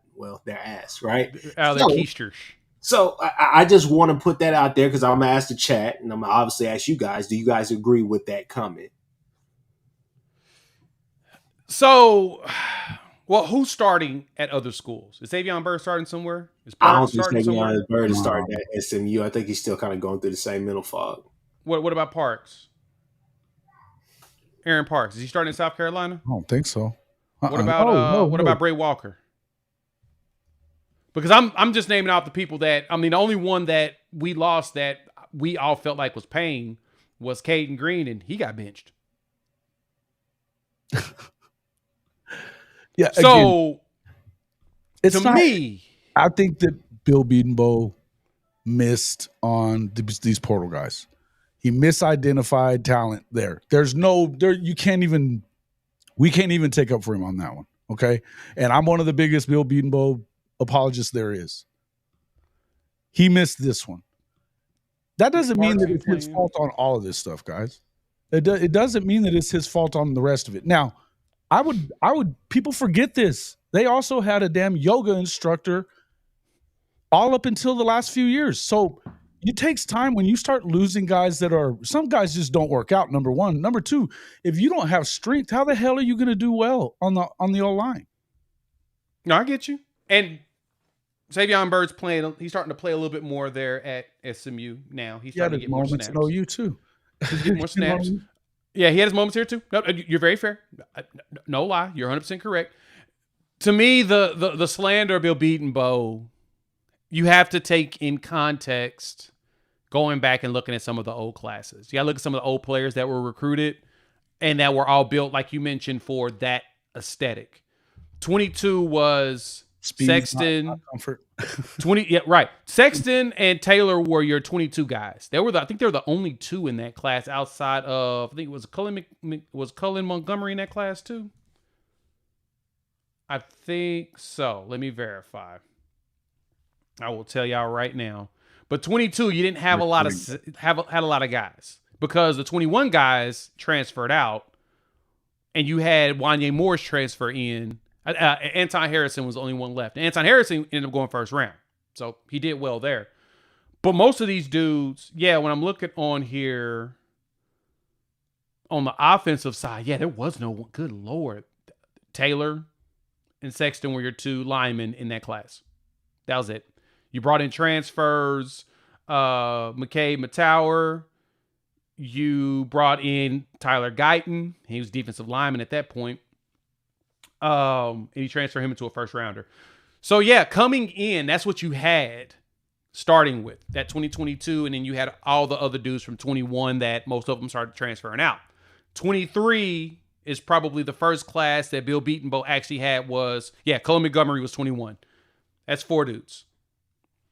their ass, right? Out of their keisters. So I just want to put that out there because I'm gonna ask the chat and I'm gonna obviously ask you guys. Do you guys agree with that comment? So, well, who's starting at other schools? Is Savion Byrd starting somewhere? Is I don't Parks think starting somewhere? Savion Byrd is starting at SMU. I think he's still kind of going through the same mental fog. What about Parks? Aaron Parks, is he starting in South Carolina? I don't think so. What about Bray Walker? Because I'm just naming out the people that the only one that we lost that we all felt like was paying was Caden Green, and he got benched. Yeah. So again, to me, I think that Bill Beatonbow missed on these portal guys. He misidentified talent there. We can't even take up for him on that one. Okay. And I'm one of the biggest Bill Beatonbow apologists there is. He missed this one. That doesn't mean that it's his fault on all of this stuff, guys. It doesn't mean that it's his fault on the rest of it. Now, I would people forget this. They also had a damn yoga instructor all up until the last few years. So it takes time when you start losing guys some guys just don't work out, number one. Number two, if you don't have strength, how the hell are you going to do well on the O-line? No, I get you. And Savion Byrd's he's starting to play a little bit more there at SMU now. He's starting to get more snaps. Know you too. He's getting more snaps. Yeah, he had his moments here too. No, you're very fair. No lie. You're 100% correct. To me, the slander of Bill Beatonbow, you have to take in context going back and looking at some of the old classes. You got to look at some of the old players that were recruited and that were all built, like you mentioned, for that aesthetic. 22 was Speed, Sexton. not comfort. 20, yeah, right. Sexton and Taylor were your 22 guys. I think they were the only two in that class outside of, I think it was Cullen Montgomery in that class too? I think so. Let me verify. I will tell y'all right now. But 22, you didn't have had a lot of guys because the 21 guys transferred out, and you had Wanye Morris transfer in. Anton Harrison was the only one left. Anton Harrison ended up going first round, so he did well there. But most of these dudes, when I'm looking on here on the offensive side, there was no one. Good Lord, Taylor and Sexton were your two linemen in that class. That was it. You brought in transfers, McCabe Matower. You brought in Tyler Guyton. He was defensive lineman at that point. And he transferred him into a first rounder. So coming in, that's what you had starting with that 2022. And then you had all the other dudes from 21 that most of them started transferring out. 23 is probably the first class that Bill Beatonbow actually had was, Cullen Montgomery was 21. That's 4 dudes.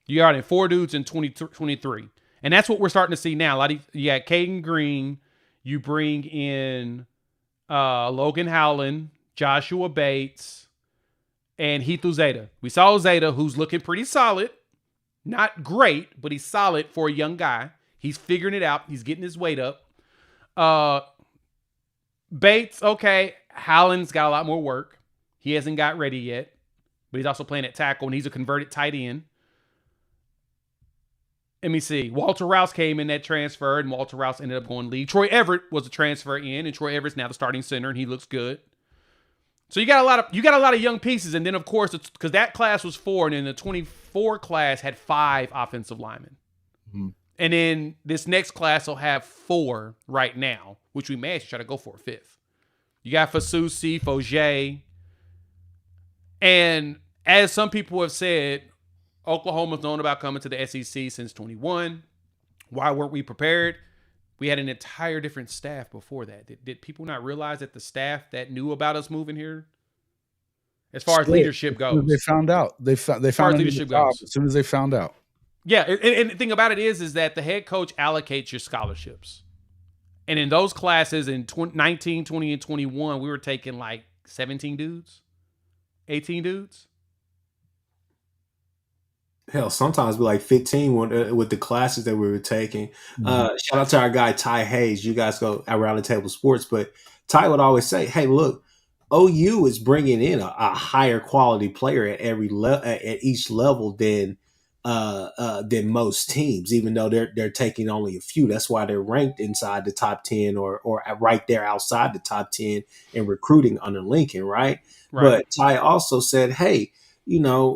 You got 4 dudes in 23. And that's what we're starting to see now. You got Caden Green. You bring in Logan Howland, Joshua Bates, and Heath Uzeta. We saw Uzeta, who's looking pretty solid. Not great, but he's solid for a young guy. He's figuring it out. He's getting his weight up. Bates, okay. Howland's got a lot more work. He hasn't got ready yet, but he's also playing at tackle, and he's a converted tight end. Let me see. Walter Rouse came in that transfer, and Walter Rouse ended up going lead. Troy Everett was a transfer in, and Troy Everett's now the starting center, and he looks good. So you got a lot of young pieces, and then of course, because that class was 4, and then the 24 class had 5 offensive linemen. Mm-hmm. And then this next class will have 4 right now, which we may actually try to go for a 5th. You got Fasusi, Fogier. And as some people have said, Oklahoma's known about coming to the SEC since 21. Why weren't we prepared? We had an entire different staff before that. Did people not realize that the staff that knew about us moving here, as far as leadership goes, they found out. They found leadership goes as soon as they found out. Yeah, and the thing about it is that the head coach allocates your scholarships. And in those classes in 19, 20, and 21, we were taking like 17 dudes, 18 dudes. Hell, sometimes we like 15 with the classes that we were taking. Shout out to our guy, Ty Hayes. You guys go around the table sports, but Ty would always say, hey, look, OU is bringing in a higher quality player at at each level than most teams, even though they're taking only a few. That's why they're ranked inside the top 10 or right there outside the top 10 in recruiting under Lincoln, right? But Ty also said, hey,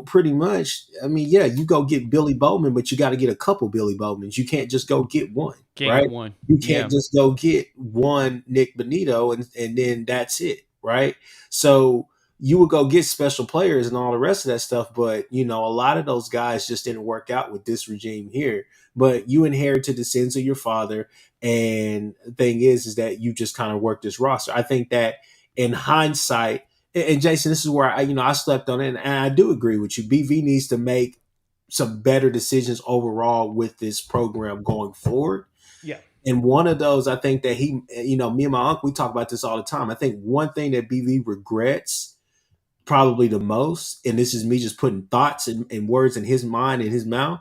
pretty much, I mean, yeah, you go get Billy Bowman, but you got to get a couple Billy Bowmans. You can't just go get one, right? You can't just go get one Nick Benito and then that's it, right? So you would go get special players and all the rest of that stuff, but, a lot of those guys just didn't work out with this regime here. But you inherited the sins of your father, and the thing is that you just kind of worked this roster. I think that in hindsight, and Jason, this is where I slept on it, and I do agree with you. BV needs to make some better decisions overall with this program going forward. Yeah. And one of those, I think that me and my uncle, we talk about this all the time. I think one thing that BV regrets probably the most, and this is me just putting thoughts and words in his mind and his mouth,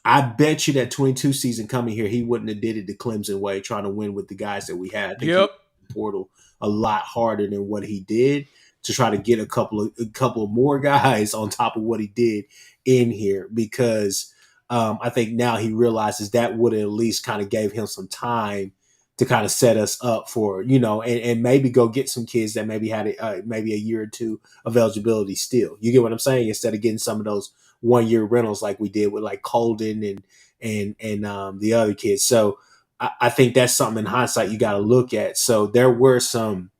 I bet you that 22 season coming here, he wouldn't have did it the Clemson way, trying to win with the guys that we had. I think he portal a lot harder than what he did to try to get a couple more guys on top of what he did in here, because I think now he realizes that would have at least kind of gave him some time to kind of set us up for, and maybe go get some kids that maybe had maybe a year or two of eligibility still. You get what I'm saying? Instead of getting some of those 1-year rentals like we did with like Colden and the other kids. So I think that's something in hindsight you got to look at. So there were some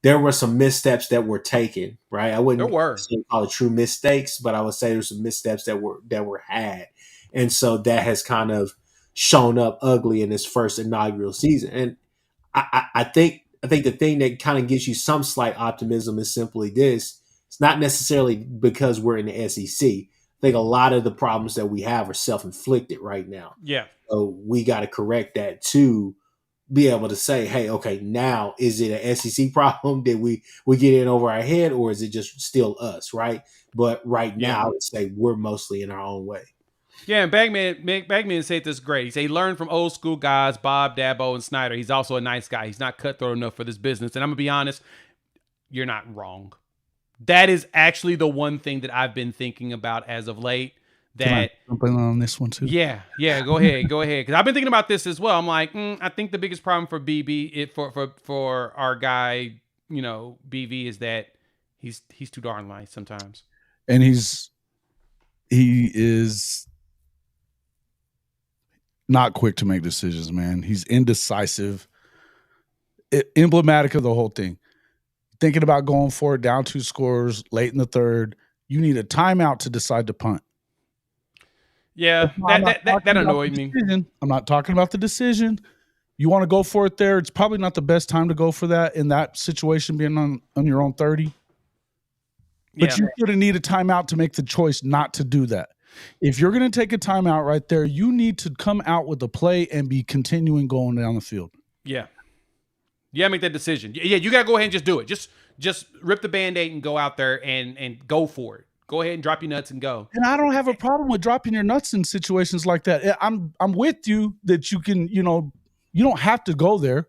missteps that were taken, right? I wouldn't call it true mistakes, but I would say there's some missteps that were had. And so that has kind of shown up ugly in this first inaugural season. And I think the thing that kind of gives you some slight optimism is simply this. It's not necessarily because we're in the SEC. I think a lot of the problems that we have are self-inflicted right now. Yeah. So we got to correct that to be able to say, hey, okay, now is it an SEC problem? Did we get in over our head, or is it just still us, right? But right now, I would say we're mostly in our own way. Yeah, and Bagman said this great. He said he learned from old school guys, Bob, Dabo, and Snyder. He's also a nice guy. He's not cutthroat enough for this business. And I'm going to be honest, you're not wrong. That is actually the one thing that I've been thinking about as of late. That jumping on this one too. Yeah. Go ahead. Because I've been thinking about this as well. I'm like, I think the biggest problem for BB, for our guy, BV, is that he's too darn nice sometimes, and he is not quick to make decisions. Man, he's indecisive. Emblematic of the whole thing. Thinking about going for it, down 2 scores late in the third. You need a timeout to decide to punt. Yeah, that annoyed me. I'm not talking about the decision. You want to go for it there. It's probably not the best time to go for that in that situation, being on your own 30. But you're going to need a timeout to make the choice not to do that. If you're going to take a timeout right there, you need to come out with a play and be continuing going down the field. Yeah. Yeah, make that decision. Yeah, you got to go ahead and just do it. Just rip the Band-Aid and go out there and go for it. Go ahead and drop your nuts and go. And I don't have a problem with dropping your nuts in situations like that. I'm with you that you can, you don't have to go there.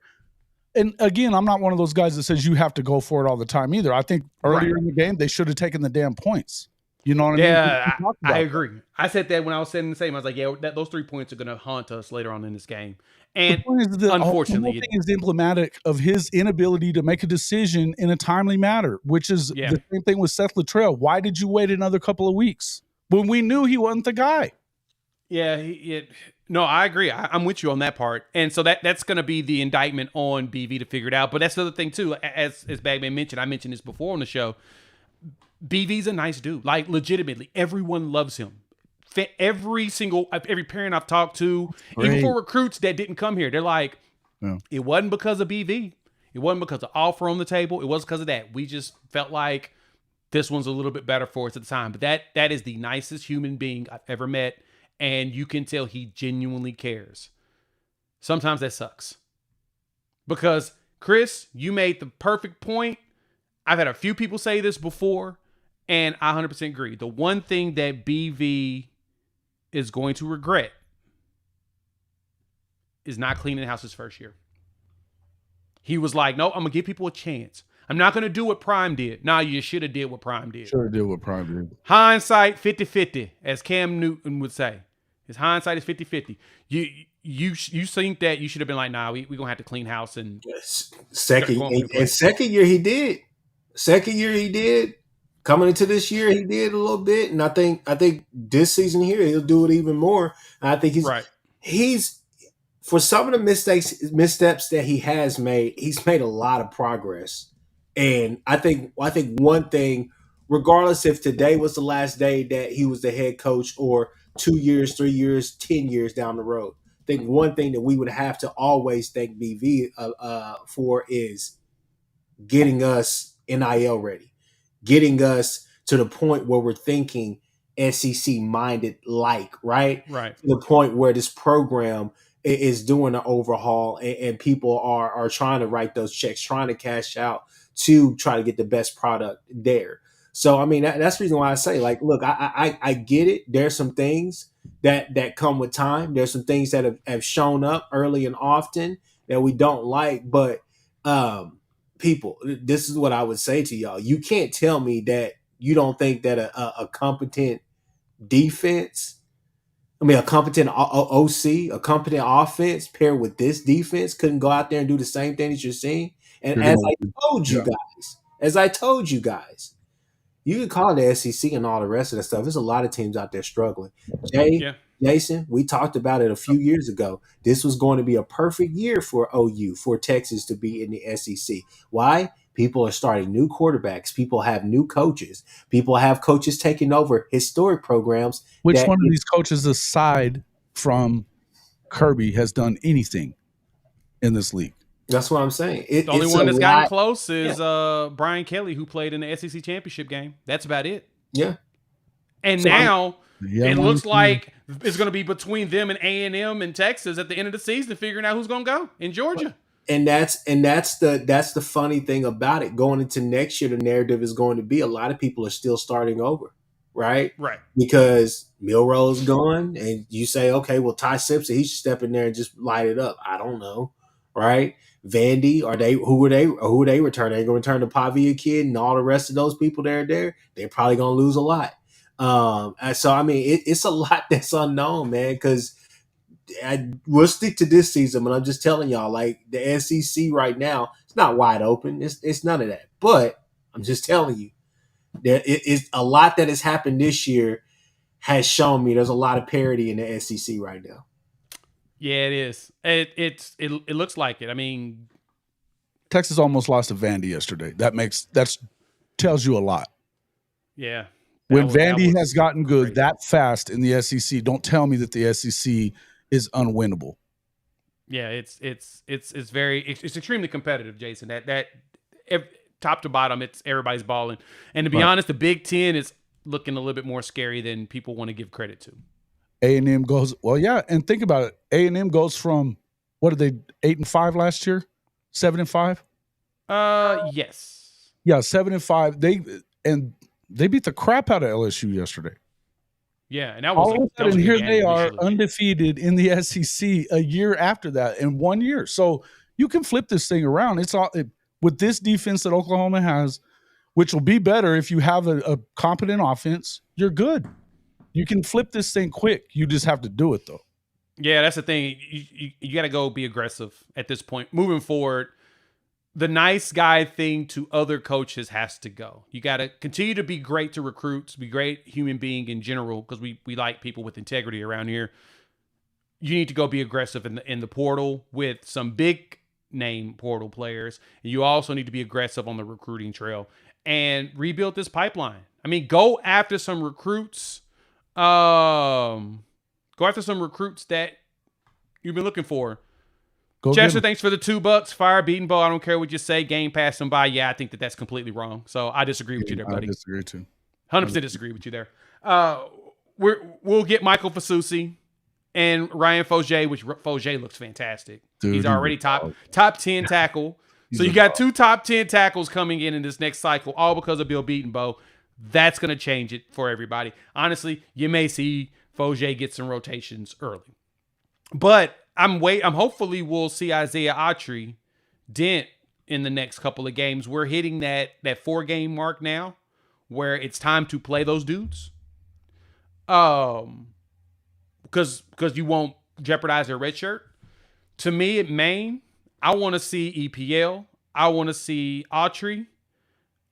And again, I'm not one of those guys that says you have to go for it all the time either. I think earlier in the game, they should have taken the damn points. You know what I mean? Yeah, I agree. I said that when I was saying the same. I was like, those 3 points are going to haunt us later on in this game. And unfortunately, the whole thing is emblematic of his inability to make a decision in a timely manner, which is the same thing with Seth Luttrell. Why did you wait another couple of weeks when we knew he wasn't the guy? Yeah, No, I agree. I'm with you on that part. And so that's going to be the indictment on BV to figure it out. But that's the other thing, too. As Bagman mentioned, I mentioned this before on the show. BV's a nice dude. Like, legitimately, everyone loves him. Every parent I've talked to, even for recruits that didn't come here, they're like, it wasn't because of BV. It wasn't because of offer on the table. It wasn't because of that. We just felt like this one's a little bit better for us at the time. But that is the nicest human being I've ever met. And you can tell he genuinely cares. Sometimes that sucks. Because, Chris, you made the perfect point. I've had a few people say this before, and I 100% agree. The one thing that BV is going to regret is not cleaning the house his first year. He was like, no, I'm going to give people a chance. I'm not going to do what Prime did. Nah, you should have did what Prime did. Should have did what Prime did. Hindsight 50-50, as Cam Newton would say. His hindsight is 50-50. You think that you should have been like, nah, we're going to have to clean house. And second year he did. Second year he did. Coming into this year, he did a little bit. And I think this season here, he'll do it even more. And I think he's for some of the missteps that he has made, he's made a lot of progress. And I think one thing, regardless if today was the last day that he was the head coach or 2 years, 3 years, 10 years down the road, I think one thing that we would have to always thank BV for is getting us NIL ready, getting us to the point where we're thinking SEC minded, right? To the point where this program is doing an overhaul and people are trying to write those checks, trying to cash out to try to get the best product there. So, I mean, that's the reason why I say, like, look, I get it. There's some things that come with time. There's some things that have shown up early and often that we don't like. But people, this is what I would say to y'all. You can't tell me that you don't think that a competent defense, a competent OC, a competent offense paired with this defense couldn't go out there and do the same thing that you're seeing. And as I told you guys, you can call the SEC and all the rest of the stuff. There's a lot of teams out there struggling. Jason, we talked about it a few years ago. This was going to be a perfect year for OU, for Texas to be in the SEC. Why? People are starting new quarterbacks. People have new coaches. People have coaches taking over historic programs. Which one of these coaches, aside from Kirby, has done anything in this league? That's what I'm saying. The only one that's gotten close is Brian Kelly, who played in the SEC championship game. That's about it. Yeah. And so now it looks like it's going to be between them and A&M and Texas at the end of the season, figuring out who's going to go in Georgia. And that's the funny thing about it. Going into next year, the narrative is going to be a lot of people are still starting over, right? Right. Because Milroe's gone, and you say, okay, well, Ty Simpson, he should step in there and just light it up. I don't know, right? Vandy, who are they returning? Are they going to return the Pavia kid and all the rest of those people that are there? They're probably going to lose a lot. So I mean, it's a lot that's unknown, man. Because we'll stick to this season, but I'm just telling y'all, like the SEC right now, it's not wide open. It's none of that. But I'm just telling you, there is a lot that has happened this year has shown me there's a lot of parity in the SEC right now. Yeah, it is. It looks like it. I mean, Texas almost lost to Vandy yesterday. That tells you a lot. Yeah. When Vandy has gotten good crazy that fast in the SEC, don't tell me that the SEC is unwinnable. Yeah, it's extremely competitive, Jason. That top to bottom, it's everybody's balling. And to be honest, the Big Ten is looking a little bit more scary than people want to give credit to. A&M goes, well, yeah, and think about it. A&M goes from, what are they, 8-5 last year? 7-5? Yes. Yeah, 7-5. They beat the crap out of LSU yesterday. Yeah, and that was and here they are undefeated in the SEC a year after that in 1 year. So you can flip this thing around. It's all with this defense that Oklahoma has, which will be better if you have a competent offense. You're good. You can flip this thing quick. You just have to do it, though. Yeah, that's the thing. You got to go be aggressive at this point. Moving forward, the nice guy thing to other coaches has to go. You got to continue to be great to recruits, be great human being in general, because we like people with integrity around here. you need to go be aggressive in the portal with some big name portal players. And you also need to be aggressive on the recruiting trail and rebuild this pipeline. I mean, go after some recruits. Go after some recruits that you've been looking for. Chester, thanks for the $2. Fire beating Bo. I don't care what you say. Game pass them by. Yeah, I think that's completely wrong. So I disagree with you there, buddy. I disagree too. 100% disagree with you there. We'll get Michael Fasusi and Ryan Fogier, which Fogier looks fantastic. Dude, he's already top 10 tackle. So you got 2 top 10 tackles coming in this next cycle, all because of Bill Beatonbow. That's going to change it for everybody. Honestly, you may see Fogier get some rotations early. But I'm hopefully we'll see Isaiah Autry dent in the next couple of games. We're hitting that 4-game mark now where it's time to play those dudes. Because you won't jeopardize their red shirt. To me at Maine, I want to see EPL. I want to see Autry.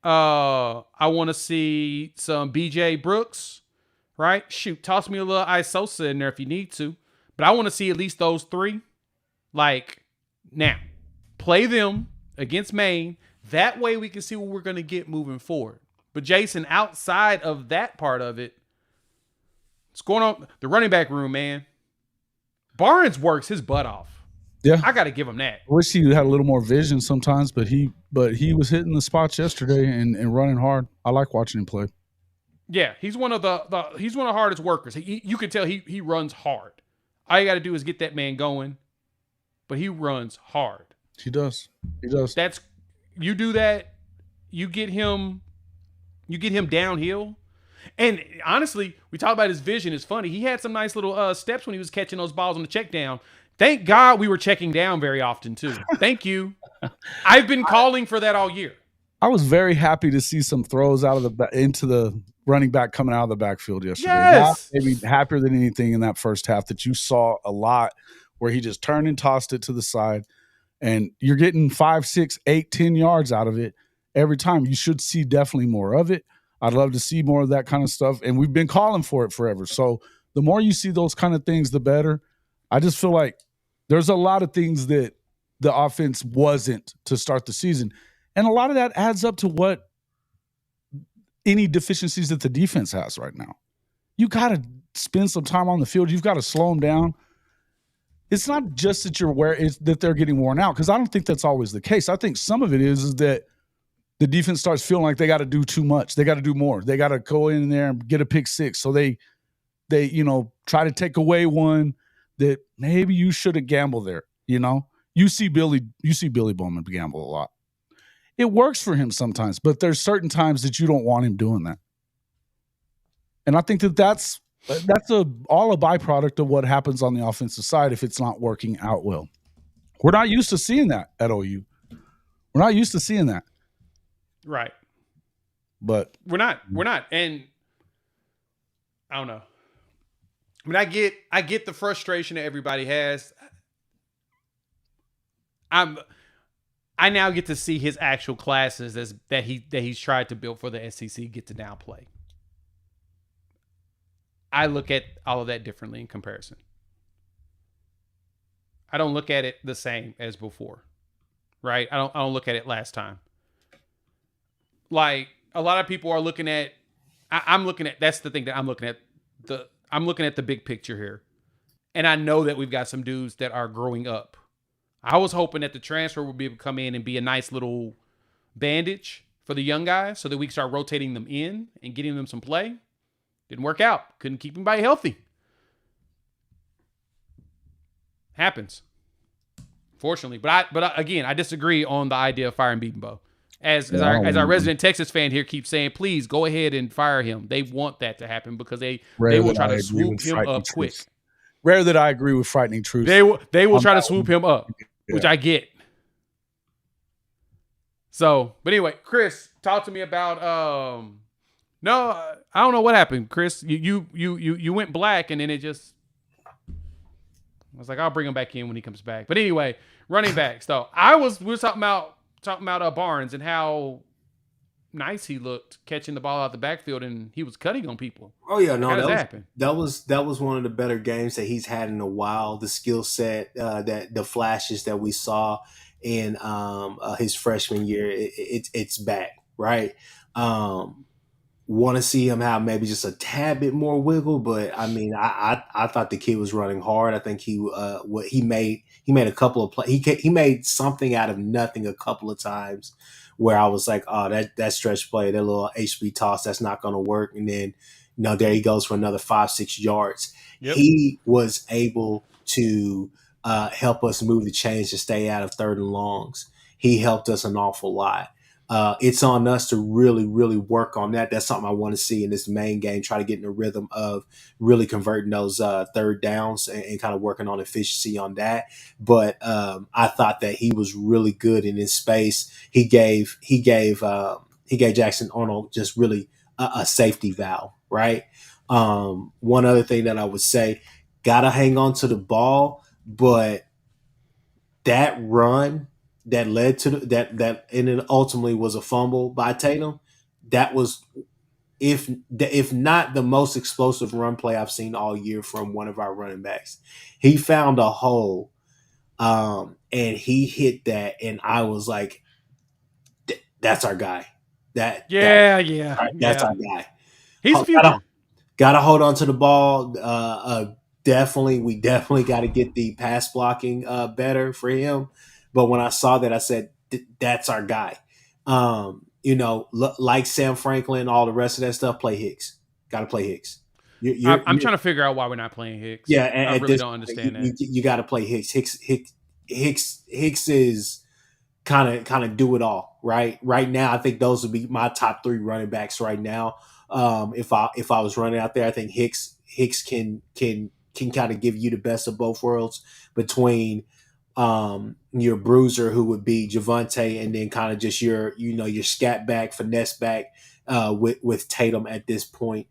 I want to see some BJ Brooks, right? Shoot, toss me a little Isosa in there if you need to. But I want to see at least those 3. Like, now, play them against Maine. That way we can see what we're going to get moving forward. But Jason, outside of that part of it, what's going on? The running back room, man. Barnes works his butt off. Yeah, I got to give him that. I wish he had a little more vision sometimes, but he was hitting the spots yesterday and running hard. I like watching him play. Yeah, he's one of the hardest workers. You can tell he runs hard. All you got to do is get that man going, but he runs hard. He does. You do that. You get him downhill. And honestly, we talk about his vision. It's funny. He had some nice little steps when he was catching those balls on the check down. Thank God we were checking down very often too. Thank you. I've been calling for that all year. I was very happy to see some throws out of into the running back coming out of the backfield yesterday. Yes. Maybe happier than anything in that first half that you saw a lot where he just turned and tossed it to the side, and you're getting 5, 6, 8, 10 yards out of it every time. You should see definitely more of it. I'd love to see more of that kind of stuff, and we've been calling for it forever. So the more you see those kind of things, the better. I just feel like there's a lot of things that the offense wasn't to start the season, and a lot of that adds up to what any deficiencies that the defense has right now. You got to spend some time on the field. You've got to slow them down. It's not just that that they're getting worn out, because I don't think that's always the case. I think some of it is that the defense starts feeling like they got to do too much. They got to do more. They got to go in there and get a pick six. So they try to take away one that maybe you should have gambled there. You see Billy Bowman gamble a lot. It works for him sometimes, but there's certain times that you don't want him doing that. And I think that's all a byproduct of what happens on the offensive side if it's not working out well. We're not used to seeing that at OU. We're not used to seeing that. Right. But we're not. And I don't know. I mean, I get the frustration that everybody has. I now get to see his actual classes that he's tried to build for the SEC get to now play. I look at all of that differently in comparison. I don't look at it the same as before, right? I don't look at it last time. Like a lot of people are looking at. I'm looking at. That's the thing that I'm looking at. I'm looking at the big picture here, and I know that we've got some dudes that are growing up. I was hoping that the transfer would be able to come in and be a nice little bandage for the young guys so that we can start rotating them in and getting them some play. Didn't work out. Couldn't keep anybody healthy. Happens. Fortunately. But again, I disagree on the idea of firing Beatonbow. As our resident Texas fan here keeps saying, please go ahead and fire him. They want that to happen because they will try to swoop him up quick. Rare that I agree with frightening truth. They will try to swoop him up, which I get. So, but anyway, Chris, talk to me about no, I don't know what happened, Chris. You went black and then it just I was like, I'll bring him back in when he comes back. But anyway, running backs though. We were talking about Barnes and how nice he looked catching the ball out the backfield, and he was cutting on people. Oh yeah, no, How does that happen? that was one of the better games that he's had in a while. The skill set, that the flashes that we saw in his freshman year, it's back, right? Want to see him have maybe just a tad bit more wiggle, but I mean, I thought the kid was running hard. I think he made a couple of he made something out of nothing a couple of times, where I was like, oh, that stretch play, that little HB toss, that's not going to work, and then there he goes for another 5-6 yards. Yep. He was able to help us move the chains to stay out of 3rd and longs. He helped us an awful lot. It's on us to really, really work on that. That's something I want to see in this main game. Try to get in the rhythm of really converting those 3rd downs and kind of working on efficiency on that. But I thought that he was really good in his space. He gave Jackson Arnold just really a safety valve, right? One other thing that I would say, gotta hang on to the ball, but that run that led to that and it ultimately was a fumble by Tatum. That was, if not the most explosive run play I've seen all year from one of our running backs. He found a hole, and he hit that, and I was like, "That's our guy." That's our guy. He's the future. Got to hold on to the ball. We definitely got to get the pass blocking better for him. But when I saw that, I said, that's our guy. Like Sam Franklin, all the rest of that stuff, play Hicks. Got to play Hicks. I'm trying to figure out why we're not playing Hicks. Yeah, I really don't understand that. You got to play Hicks. Hicks is kind of do it all, right? Right now, I think those would be my top 3 running backs right now. If I was running out there, I think Hicks can kind of give you the best of both worlds between your bruiser, who would be Javonte, and then kind of just your scat back, finesse back with Tatum at this point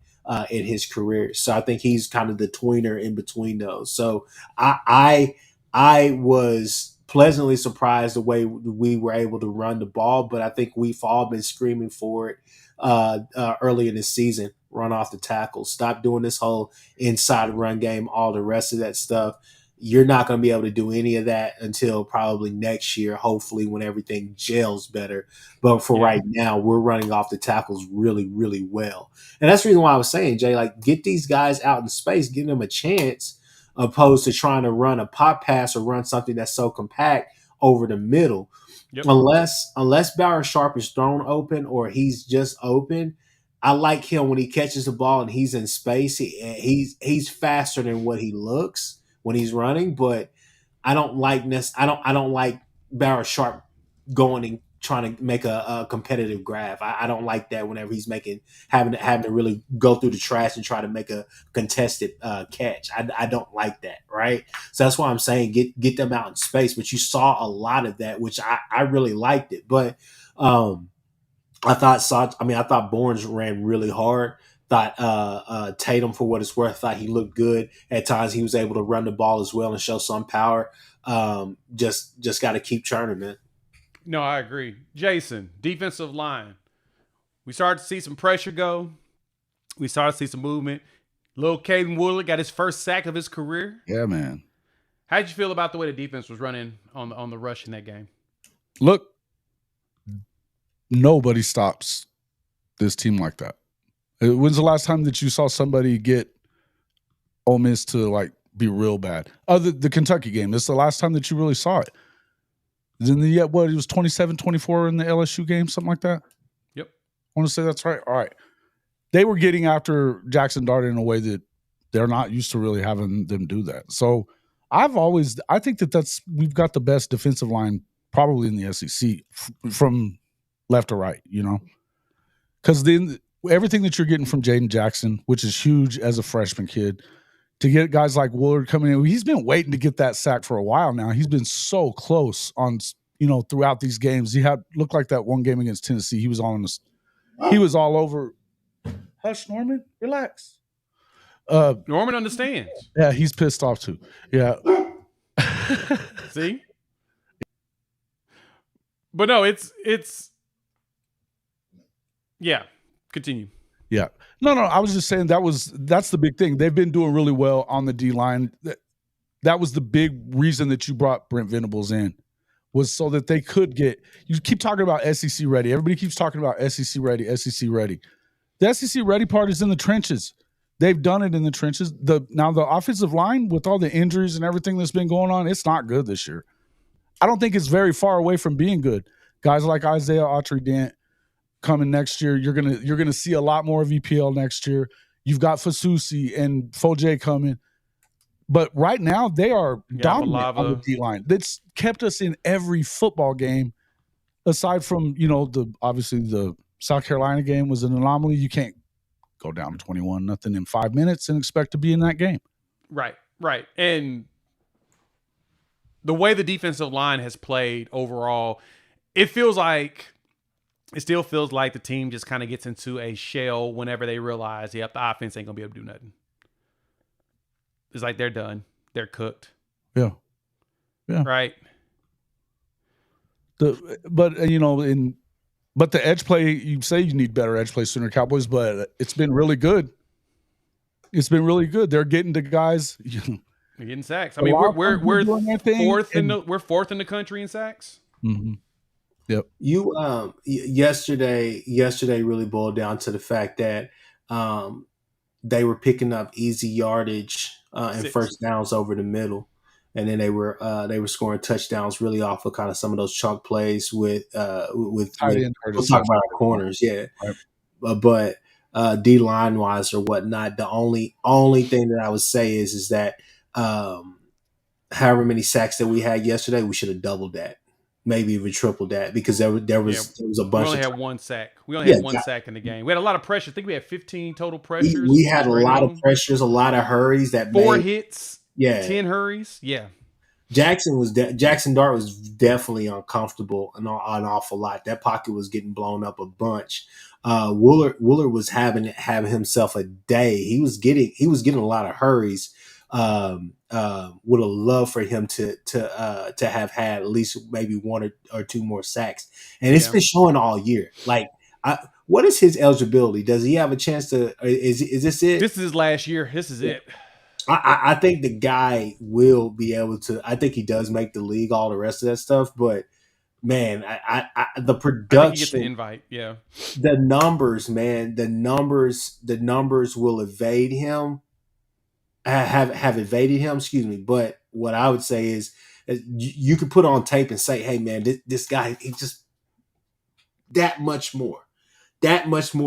in his career. So I think he's kind of the tweener in between those. So I was pleasantly surprised the way we were able to run the ball, but I think we've all been screaming for it early in the season. Run off the tackle. Stop doing this whole inside run game, all the rest of that stuff. You're not going to be able to do any of that until probably next year, hopefully, when everything gels better. But for right now, we're running off the tackles really, really well. And that's the reason why I was saying, Jay, like, get these guys out in space, give them a chance, opposed to trying to run a pop pass or run something that's so compact over the middle. Yep. Unless Barrett Sharp is thrown open or he's just open, I like him when he catches the ball and he's in space. He's faster than what he looks when he's running, but I don't like Barrett Sharp going and trying to make a competitive grab. I don't like that whenever he's having to really go through the trash and try to make a contested catch. I don't like that, right? So that's why I'm saying get them out in space. But you saw a lot of that, which I really liked it. But I thought Bournes ran really hard. Thought Tatum, for what it's worth, thought he looked good. At times he was able to run the ball as well and show some power. Just got to keep churning, man. No, I agree. Jason, defensive line. We started to see some pressure go. We started to see some movement. Little Caden Woodley got his first sack of his career. Yeah, man. How'd you feel about the way the defense was running on the rush in that game? Look, nobody stops this team like that. When's the last time that you saw somebody get Ole Miss to be real bad? The Kentucky game. This is the last time that you really saw it. Then it was 27-24 in the LSU game, something like that? Yep. I want to say that's right. All right. They were getting after Jackson Dart in a way that they're not used to really having them do that. So I think we've got the best defensive line probably in the SEC from left to right, because then everything that you're getting from Jaden Jackson, which is huge as a freshman kid, to get guys like Woolard coming in, he's been waiting to get that sack for a while now. He's been so close on, throughout these games. He looked like that one game against Tennessee. He was all over. Hush, Norman, relax. Norman understands. Yeah, he's pissed off too. Yeah. See? But no, it's Yeah. Continue. Yeah. No, I was just saying that's the big thing. They've been doing really well on the D-line. That was the big reason that you brought Brent Venables in, was so that they could get – you keep talking about SEC ready. Everybody keeps talking about SEC ready, SEC ready. The SEC ready part is in the trenches. They've done it in the trenches. Now the offensive line, with all the injuries and everything that's been going on, it's not good this year. I don't think it's very far away from being good. Guys like Isaiah Autry-Dent coming next year, you're gonna see a lot more of EPL next year. You've got Fasusi and Foje coming. But right now, they are dominant on the D-line. That's kept us in every football game, aside from, obviously the South Carolina game was an anomaly. You can't go down 21-0 in 5 minutes and expect to be in that game. Right. And the way the defensive line has played overall, it still feels like the team just kind of gets into a shell whenever they realize, the offense ain't going to be able to do nothing. It's like they're done. They're cooked. Yeah. Right. But the edge play, you say you need better edge play Sooner Cowboys, but it's been really good. They're getting to guys. They're getting sacks. I mean, we're fourth in the country in sacks. Mm-hmm. Yep. You yesterday really boiled down to the fact that they were picking up easy yardage and first downs over the middle, and then they were scoring touchdowns really off of kind of some of those chalk plays with we'll talk about our corners, yeah. Right. But D line wise or whatnot, the only thing that I would say is that however many sacks that we had yesterday, we should have doubled that. Maybe even triple that, because there was a bunch. We only had one sack. We only had one sack in the game. We had a lot of pressure. I think we had 15 total pressures. We had a lot of pressures, a lot of hurries. That 4 hits. Yeah, 10 hurries. Yeah. Jackson Dart was definitely uncomfortable an awful lot. That pocket was getting blown up a bunch. Wooler was having himself a day. He was getting a lot of hurries. Would have loved for him to have had at least maybe 1 or 2 more sacks, and it's been showing all year. Like, what is his eligibility? Does he have a chance to? Is this it? This is his last year. This is it. I think the guy will be able to. I think he does make the league, all the rest of that stuff, but man, the production, I think he gets the invite. Yeah, the numbers, man, the numbers will evade him. Have evaded him, excuse me. But what I would say is you could put on tape and say, hey man, this guy, he just that much more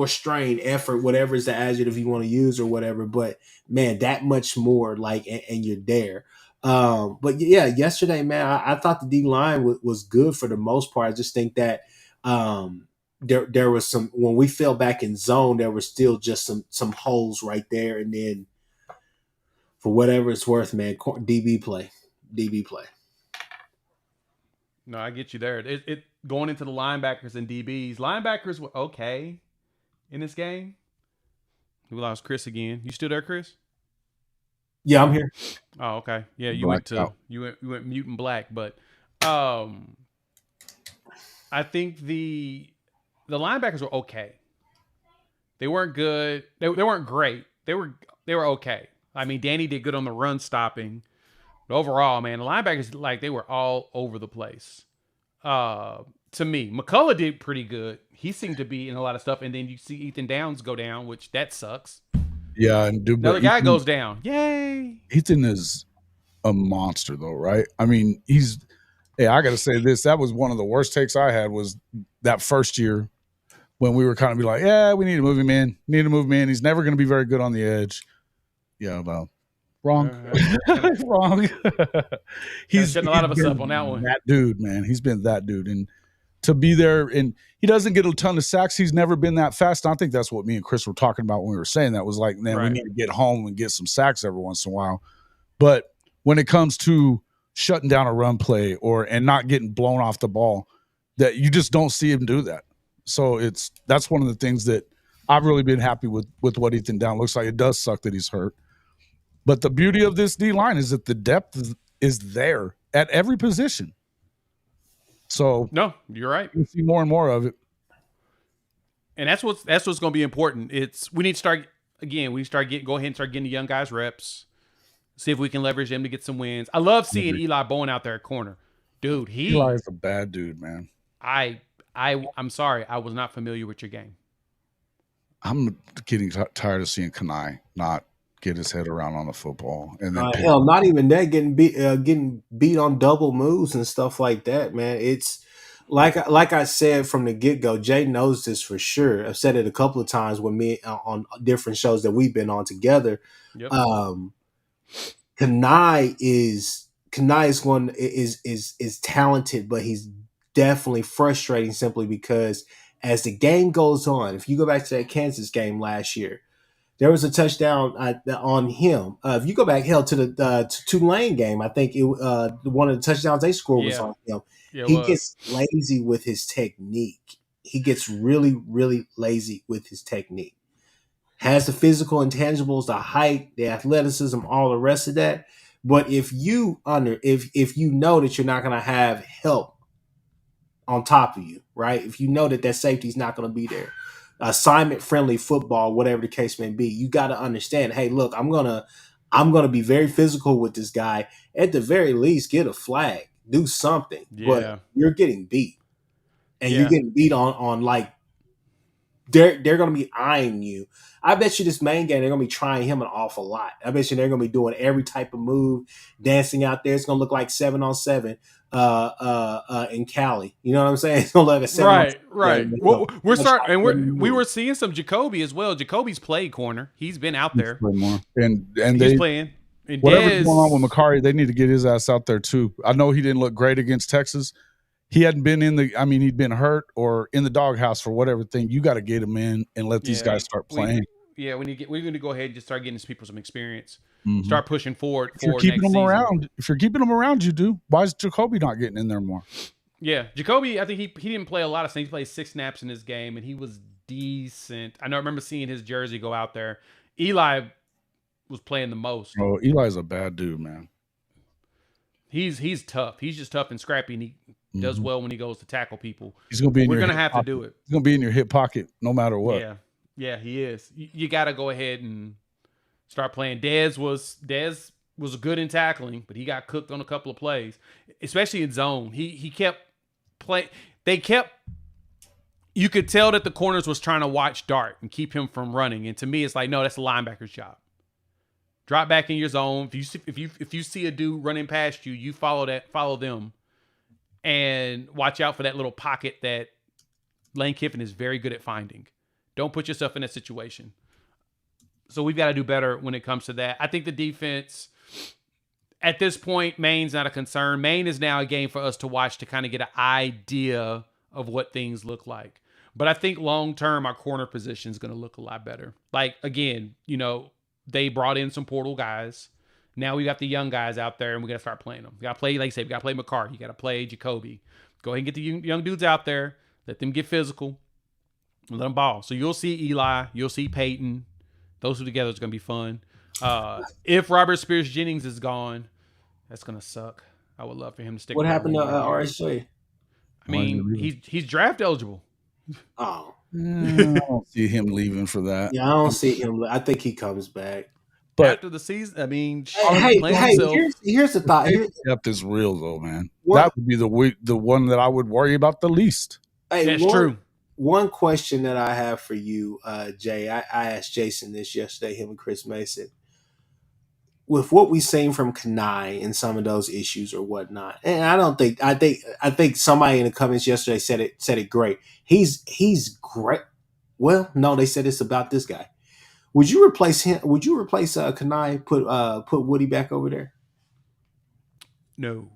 strain, effort, whatever is the adjective you want to use or whatever. But man, that much more, like, and you're there. But yeah, yesterday, man, I thought the D line was good for the most part. I just think that there was some, when we fell back in zone, there was still just some holes right there, and then, for whatever it's worth, man, DB play. No, I get you there. It going into the linebackers and DBs. Linebackers were okay in this game. We lost Chris again. You still there, Chris? Yeah, I'm here. Oh, okay. Yeah, you went mute and black, but I think the linebackers were okay. They weren't good. They weren't great. They were okay. I mean, Danny did good on the run stopping. But overall, man, the linebackers, like, they were all over the place. To me, McCullough did pretty good. He seemed to be in a lot of stuff. And then you see Ethan Downs go down, which that sucks. Yeah. And another guy goes down. Yay. Ethan is a monster, though, right? I mean, I got to say this. That was one of the worst takes I had, was that first year when we were kind of be like, yeah, we need to move him in. He's never going to be very good on the edge. Yeah, well, wrong. Wrong. He's setting a lot of us up on that one. That dude, man. He's been that dude. And to be there, and he doesn't get a ton of sacks. He's never been that fast. And I think that's what me and Chris were talking about when we were saying that, was like, man, we need to get home and get some sacks every once in a while. But when it comes to shutting down a run play and not getting blown off the ball, that you just don't see him do that. So that's one of the things that I've really been happy with what Ethan Down looks like. It does suck that he's hurt. But the beauty of this D-line is that the depth is there at every position. So no, you're right. You see more and more of it. And that's what's going to be important. We need to start again. Go ahead and start getting the young guys reps. See if we can leverage them to get some wins. I love seeing Eli Bowen out there at corner, dude. Eli is a bad dude, man. I'm sorry, I was not familiar with your game. I'm getting tired of seeing Kanai not get his head around on the football, and then hell, not even that, getting beat on double moves and stuff like that, man. It's like I said from the get go. Jay knows this for sure. I've said it a couple of times with me on different shows that we've been on together. Yep. Kanai is talented, but he's definitely frustrating simply because as the game goes on, if you go back to that Kansas game last year, there was a touchdown on him. If you go back, to the Tulane game, I think one of the touchdowns they scored was on him. Yeah, he gets lazy with his technique. He gets really, really lazy with his technique. Has the physical intangibles, the height, the athleticism, all the rest of that. But if you know that you're not going to have help on top of you, right? If you know that safety is not going to be there, assignment friendly football, whatever the case may be, you got to understand, hey, look, I'm gonna be very physical with this guy. At the very least, get a flag, do something. Yeah. But you're getting beat, and you're getting beat on like they're gonna be eyeing you. I bet you this main game they're gonna be trying him an awful lot. I bet you they're gonna be doing every type of move, dancing out there. It's gonna look like 7-on-7 in Cali. You know what I'm saying? It's gonna look like a 7-on-7. Right. Well, we were seeing some Jacoby as well. Jacoby's played corner. He's been out there. And he's playing. And whatever's going on with Makari, they need to get his ass out there too. I know he didn't look great against Texas. He hadn't been he'd been hurt or in the doghouse for whatever thing. You got to get him in and let these guys start playing. We're going to go ahead and just start getting these people some experience. Mm-hmm. Start pushing forward. If you're keeping them around, you do. Why is Jacoby not getting in there more? Yeah, Jacoby, I think he didn't play a lot of snaps. He played 6 snaps in this game, and he was decent. I remember seeing his jersey go out there. Eli was playing the most. Oh, Eli's a bad dude, man. He's tough. He's just tough and scrappy, and he does well when he goes to tackle people. He's going to be. We're going to have to do it. He's going to be in your hip pocket no matter what. Yeah, he is. You got to go ahead and start playing. Dez was good in tackling, but he got cooked on a couple of plays, especially in zone. He kept play. They kept. You could tell that the corners was trying to watch Dart and keep him from running. And to me, it's like, no, that's the linebacker's job. Drop back in your zone. If you see a dude running past you, you follow them, and watch out for that little pocket that Lane Kiffin is very good at finding. Don't put yourself in that situation. So we've got to do better when it comes to that. I think the defense, at this point, Maine's not a concern. Maine is now a game for us to watch to kind of get an idea of what things look like. But I think long-term, our corner position is going to look a lot better. Like, again, they brought in some portal guys. Now we got the young guys out there, and we got to start playing them. We got to play, like I said, we got to play McCarty. You got to play Jacoby. Go ahead and get the young dudes out there. Let them get physical. Let them ball. So you'll see Eli. You'll see Peyton. Those two together is going to be fun. If Robert Spears Jennings is gone, that's going to suck. I would love for him to stick. What happened to RSJ? I mean, he's draft eligible. Oh. I don't see him leaving for that. Yeah, I don't see him. I think he comes back. But after the season, I mean, here's the thought. Depth is real, though, man. That would be the one that I would worry about the least. That's true. One question that I have for you, Jay, I asked Jason this yesterday, him and Chris Mason. With what we've seen from Kanai and some of those issues or whatnot, and I think somebody in the comments yesterday said it great. He's great. Well, no, they said it's about this guy. Would you replace him? Would you replace Kanai? Put Woody back over there? No.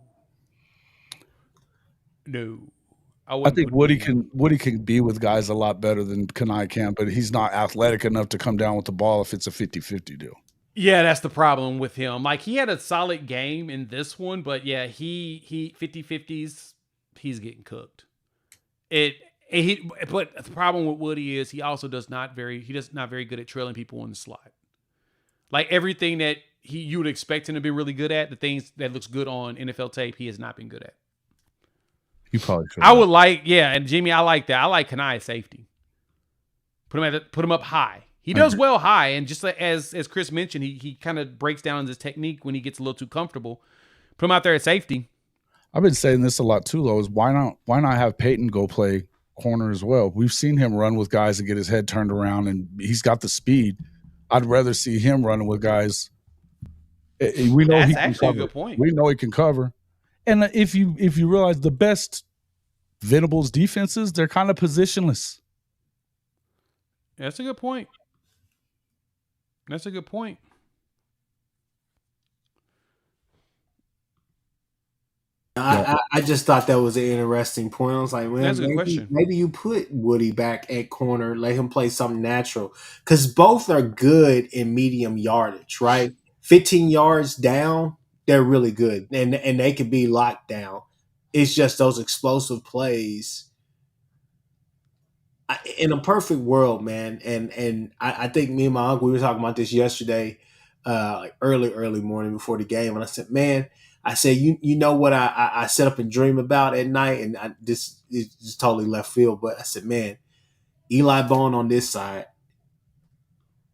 I think Woody can be with guys a lot better than Kanai can, but he's not athletic enough to come down with the ball if it's a 50-50 deal. Yeah, that's the problem with him. Like, he had a solid game in this one, but yeah, he 50-50s, he's getting cooked. But the problem with Woody is he also not very good at trailing people in the slot. Like, everything that you would expect him to be really good at, the things that looks good on NFL tape, he has not been good at. You probably should. I would like, and Jimmy, I like that. I like Kanai safety. Put him up high. He does well high, and just as Chris mentioned, he kind of breaks down his technique when he gets a little too comfortable. Put him out there at safety. I've been saying this a lot too, though. Is why not have Peyton go play corner as well? We've seen him run with guys and get his head turned around, and he's got the speed. I'd rather see him running with guys. We know That's he can actually cover. a good point. We know he can cover. And if you realize the best Venables defenses, they're kind of positionless. That's a good point. That's a good point. I just thought that was an interesting point. I was like, man, That's a good question. Maybe you put Woody back at corner, let him play something natural. Because both are good in medium yardage, right? 15 yards down, they're really good. And they can be locked down. It's just those explosive plays. In a perfect world, man, and I think me and my uncle, we were talking about this yesterday, like early morning before the game, and I said, man, you know what I sit up and dream about at night, and this is just totally left field, but I said, man, Eli Bone on this side,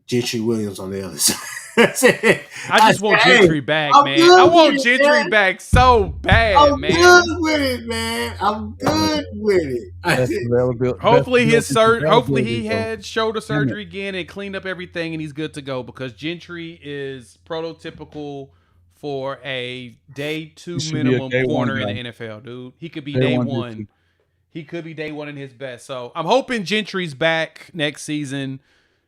Gentry Williams on the other side. I just want Gentry back, man. I want Gentry back so bad, man. I'm good with it, man. I'm good with it. Hopefully he had shoulder surgery again and cleaned up everything and he's good to go, because Gentry is prototypical for a day 2 minimum corner in the NFL, dude. He could be day one. He could be day one in his best. So I'm hoping Gentry's back next season,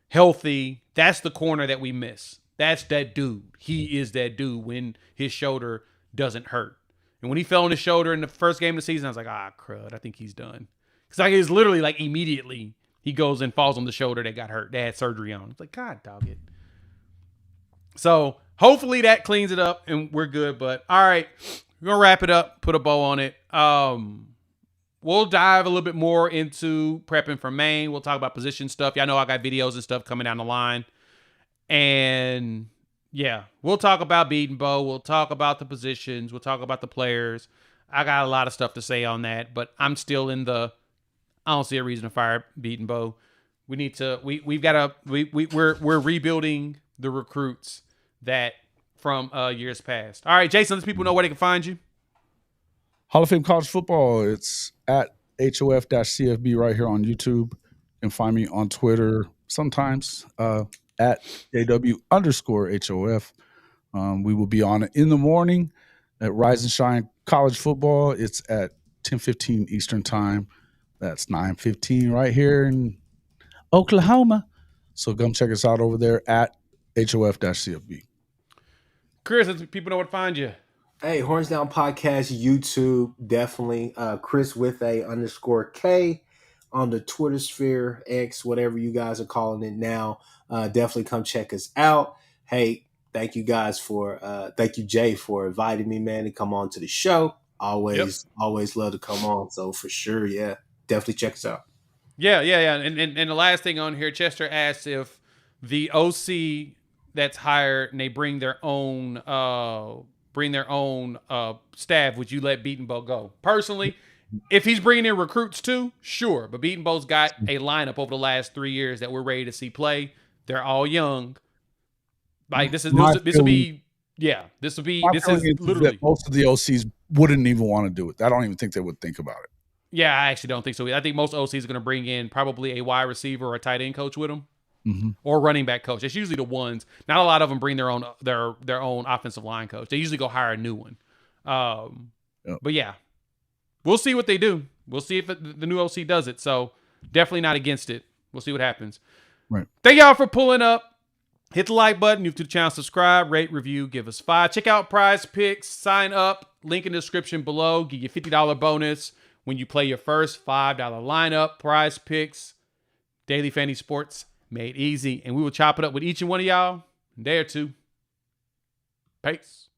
healthy. That's the corner that we miss. That's that dude. He is that dude when his shoulder doesn't hurt. And when he fell on his shoulder in the first game of the season, I was like, crud, I think he's done. Because it was literally like immediately he goes and falls on the shoulder that got hurt. They had surgery on. It's like, God, dog it. So hopefully that cleans it up and we're good. But all right, we're going to wrap it up, put a bow on it. We'll dive a little bit more into prepping for Maine. We'll talk about position stuff. Y'all know I got videos and stuff coming down the line. And yeah, we'll talk about Beaton Bow. We'll talk about the positions. We'll talk about the players. I got a lot of stuff to say on that, but I'm still I don't see a reason to fire Beaton Bow. We're rebuilding the recruits that from years past. All right, Jason, let people know where they can find you. Hall of Fame College Football. It's at HOF-CFB right here on YouTube. You can find me on Twitter sometimes. At AW_HOF. We will be on it in the morning at Rise and Shine College Football. It's at 10:15 Eastern Time. That's 9:15 right here in Oklahoma. So come check us out over there at HOF-CFB. Chris, let people know where to find you. Hey, Horns Down Podcast, YouTube, definitely. Chris with _K on the Twitter sphere, X, whatever you guys are calling it now. Definitely come check us out. Hey, thank you guys thank you, Jay, for inviting me, man, to come on to the show. Always love to come on. So for sure, yeah, definitely check us out. Yeah. And the last thing on here, Chester asked if the OC that's hired and they bring their own staff, would you let Beaton Bow go? Personally, if he's bringing in recruits too, sure. But Beaton Bow's got a lineup over the last 3 years that we're ready to see play. They're all young. Like this is literally most of the OCs wouldn't even want to do it. I don't even think they would think about it. Yeah, I actually don't think so. I think most OCs are going to bring in probably a wide receiver or a tight end coach with them, or running back coach. It's usually the ones. Not a lot of them bring their own offensive line coach. They usually go hire a new one. But yeah, we'll see what they do. We'll see if the new OC does it. So definitely not against it. We'll see what happens. Right. Thank y'all for pulling up. Hit the like button. New to the channel, subscribe, rate, review, give us 5. Check out Prize Picks. Sign up. Link in the description below. Give you a $50 bonus when you play your first $5 lineup. Prize Picks. Daily Fantasy Sports made easy. And we will chop it up with each and one of y'all in a day or two. Peace.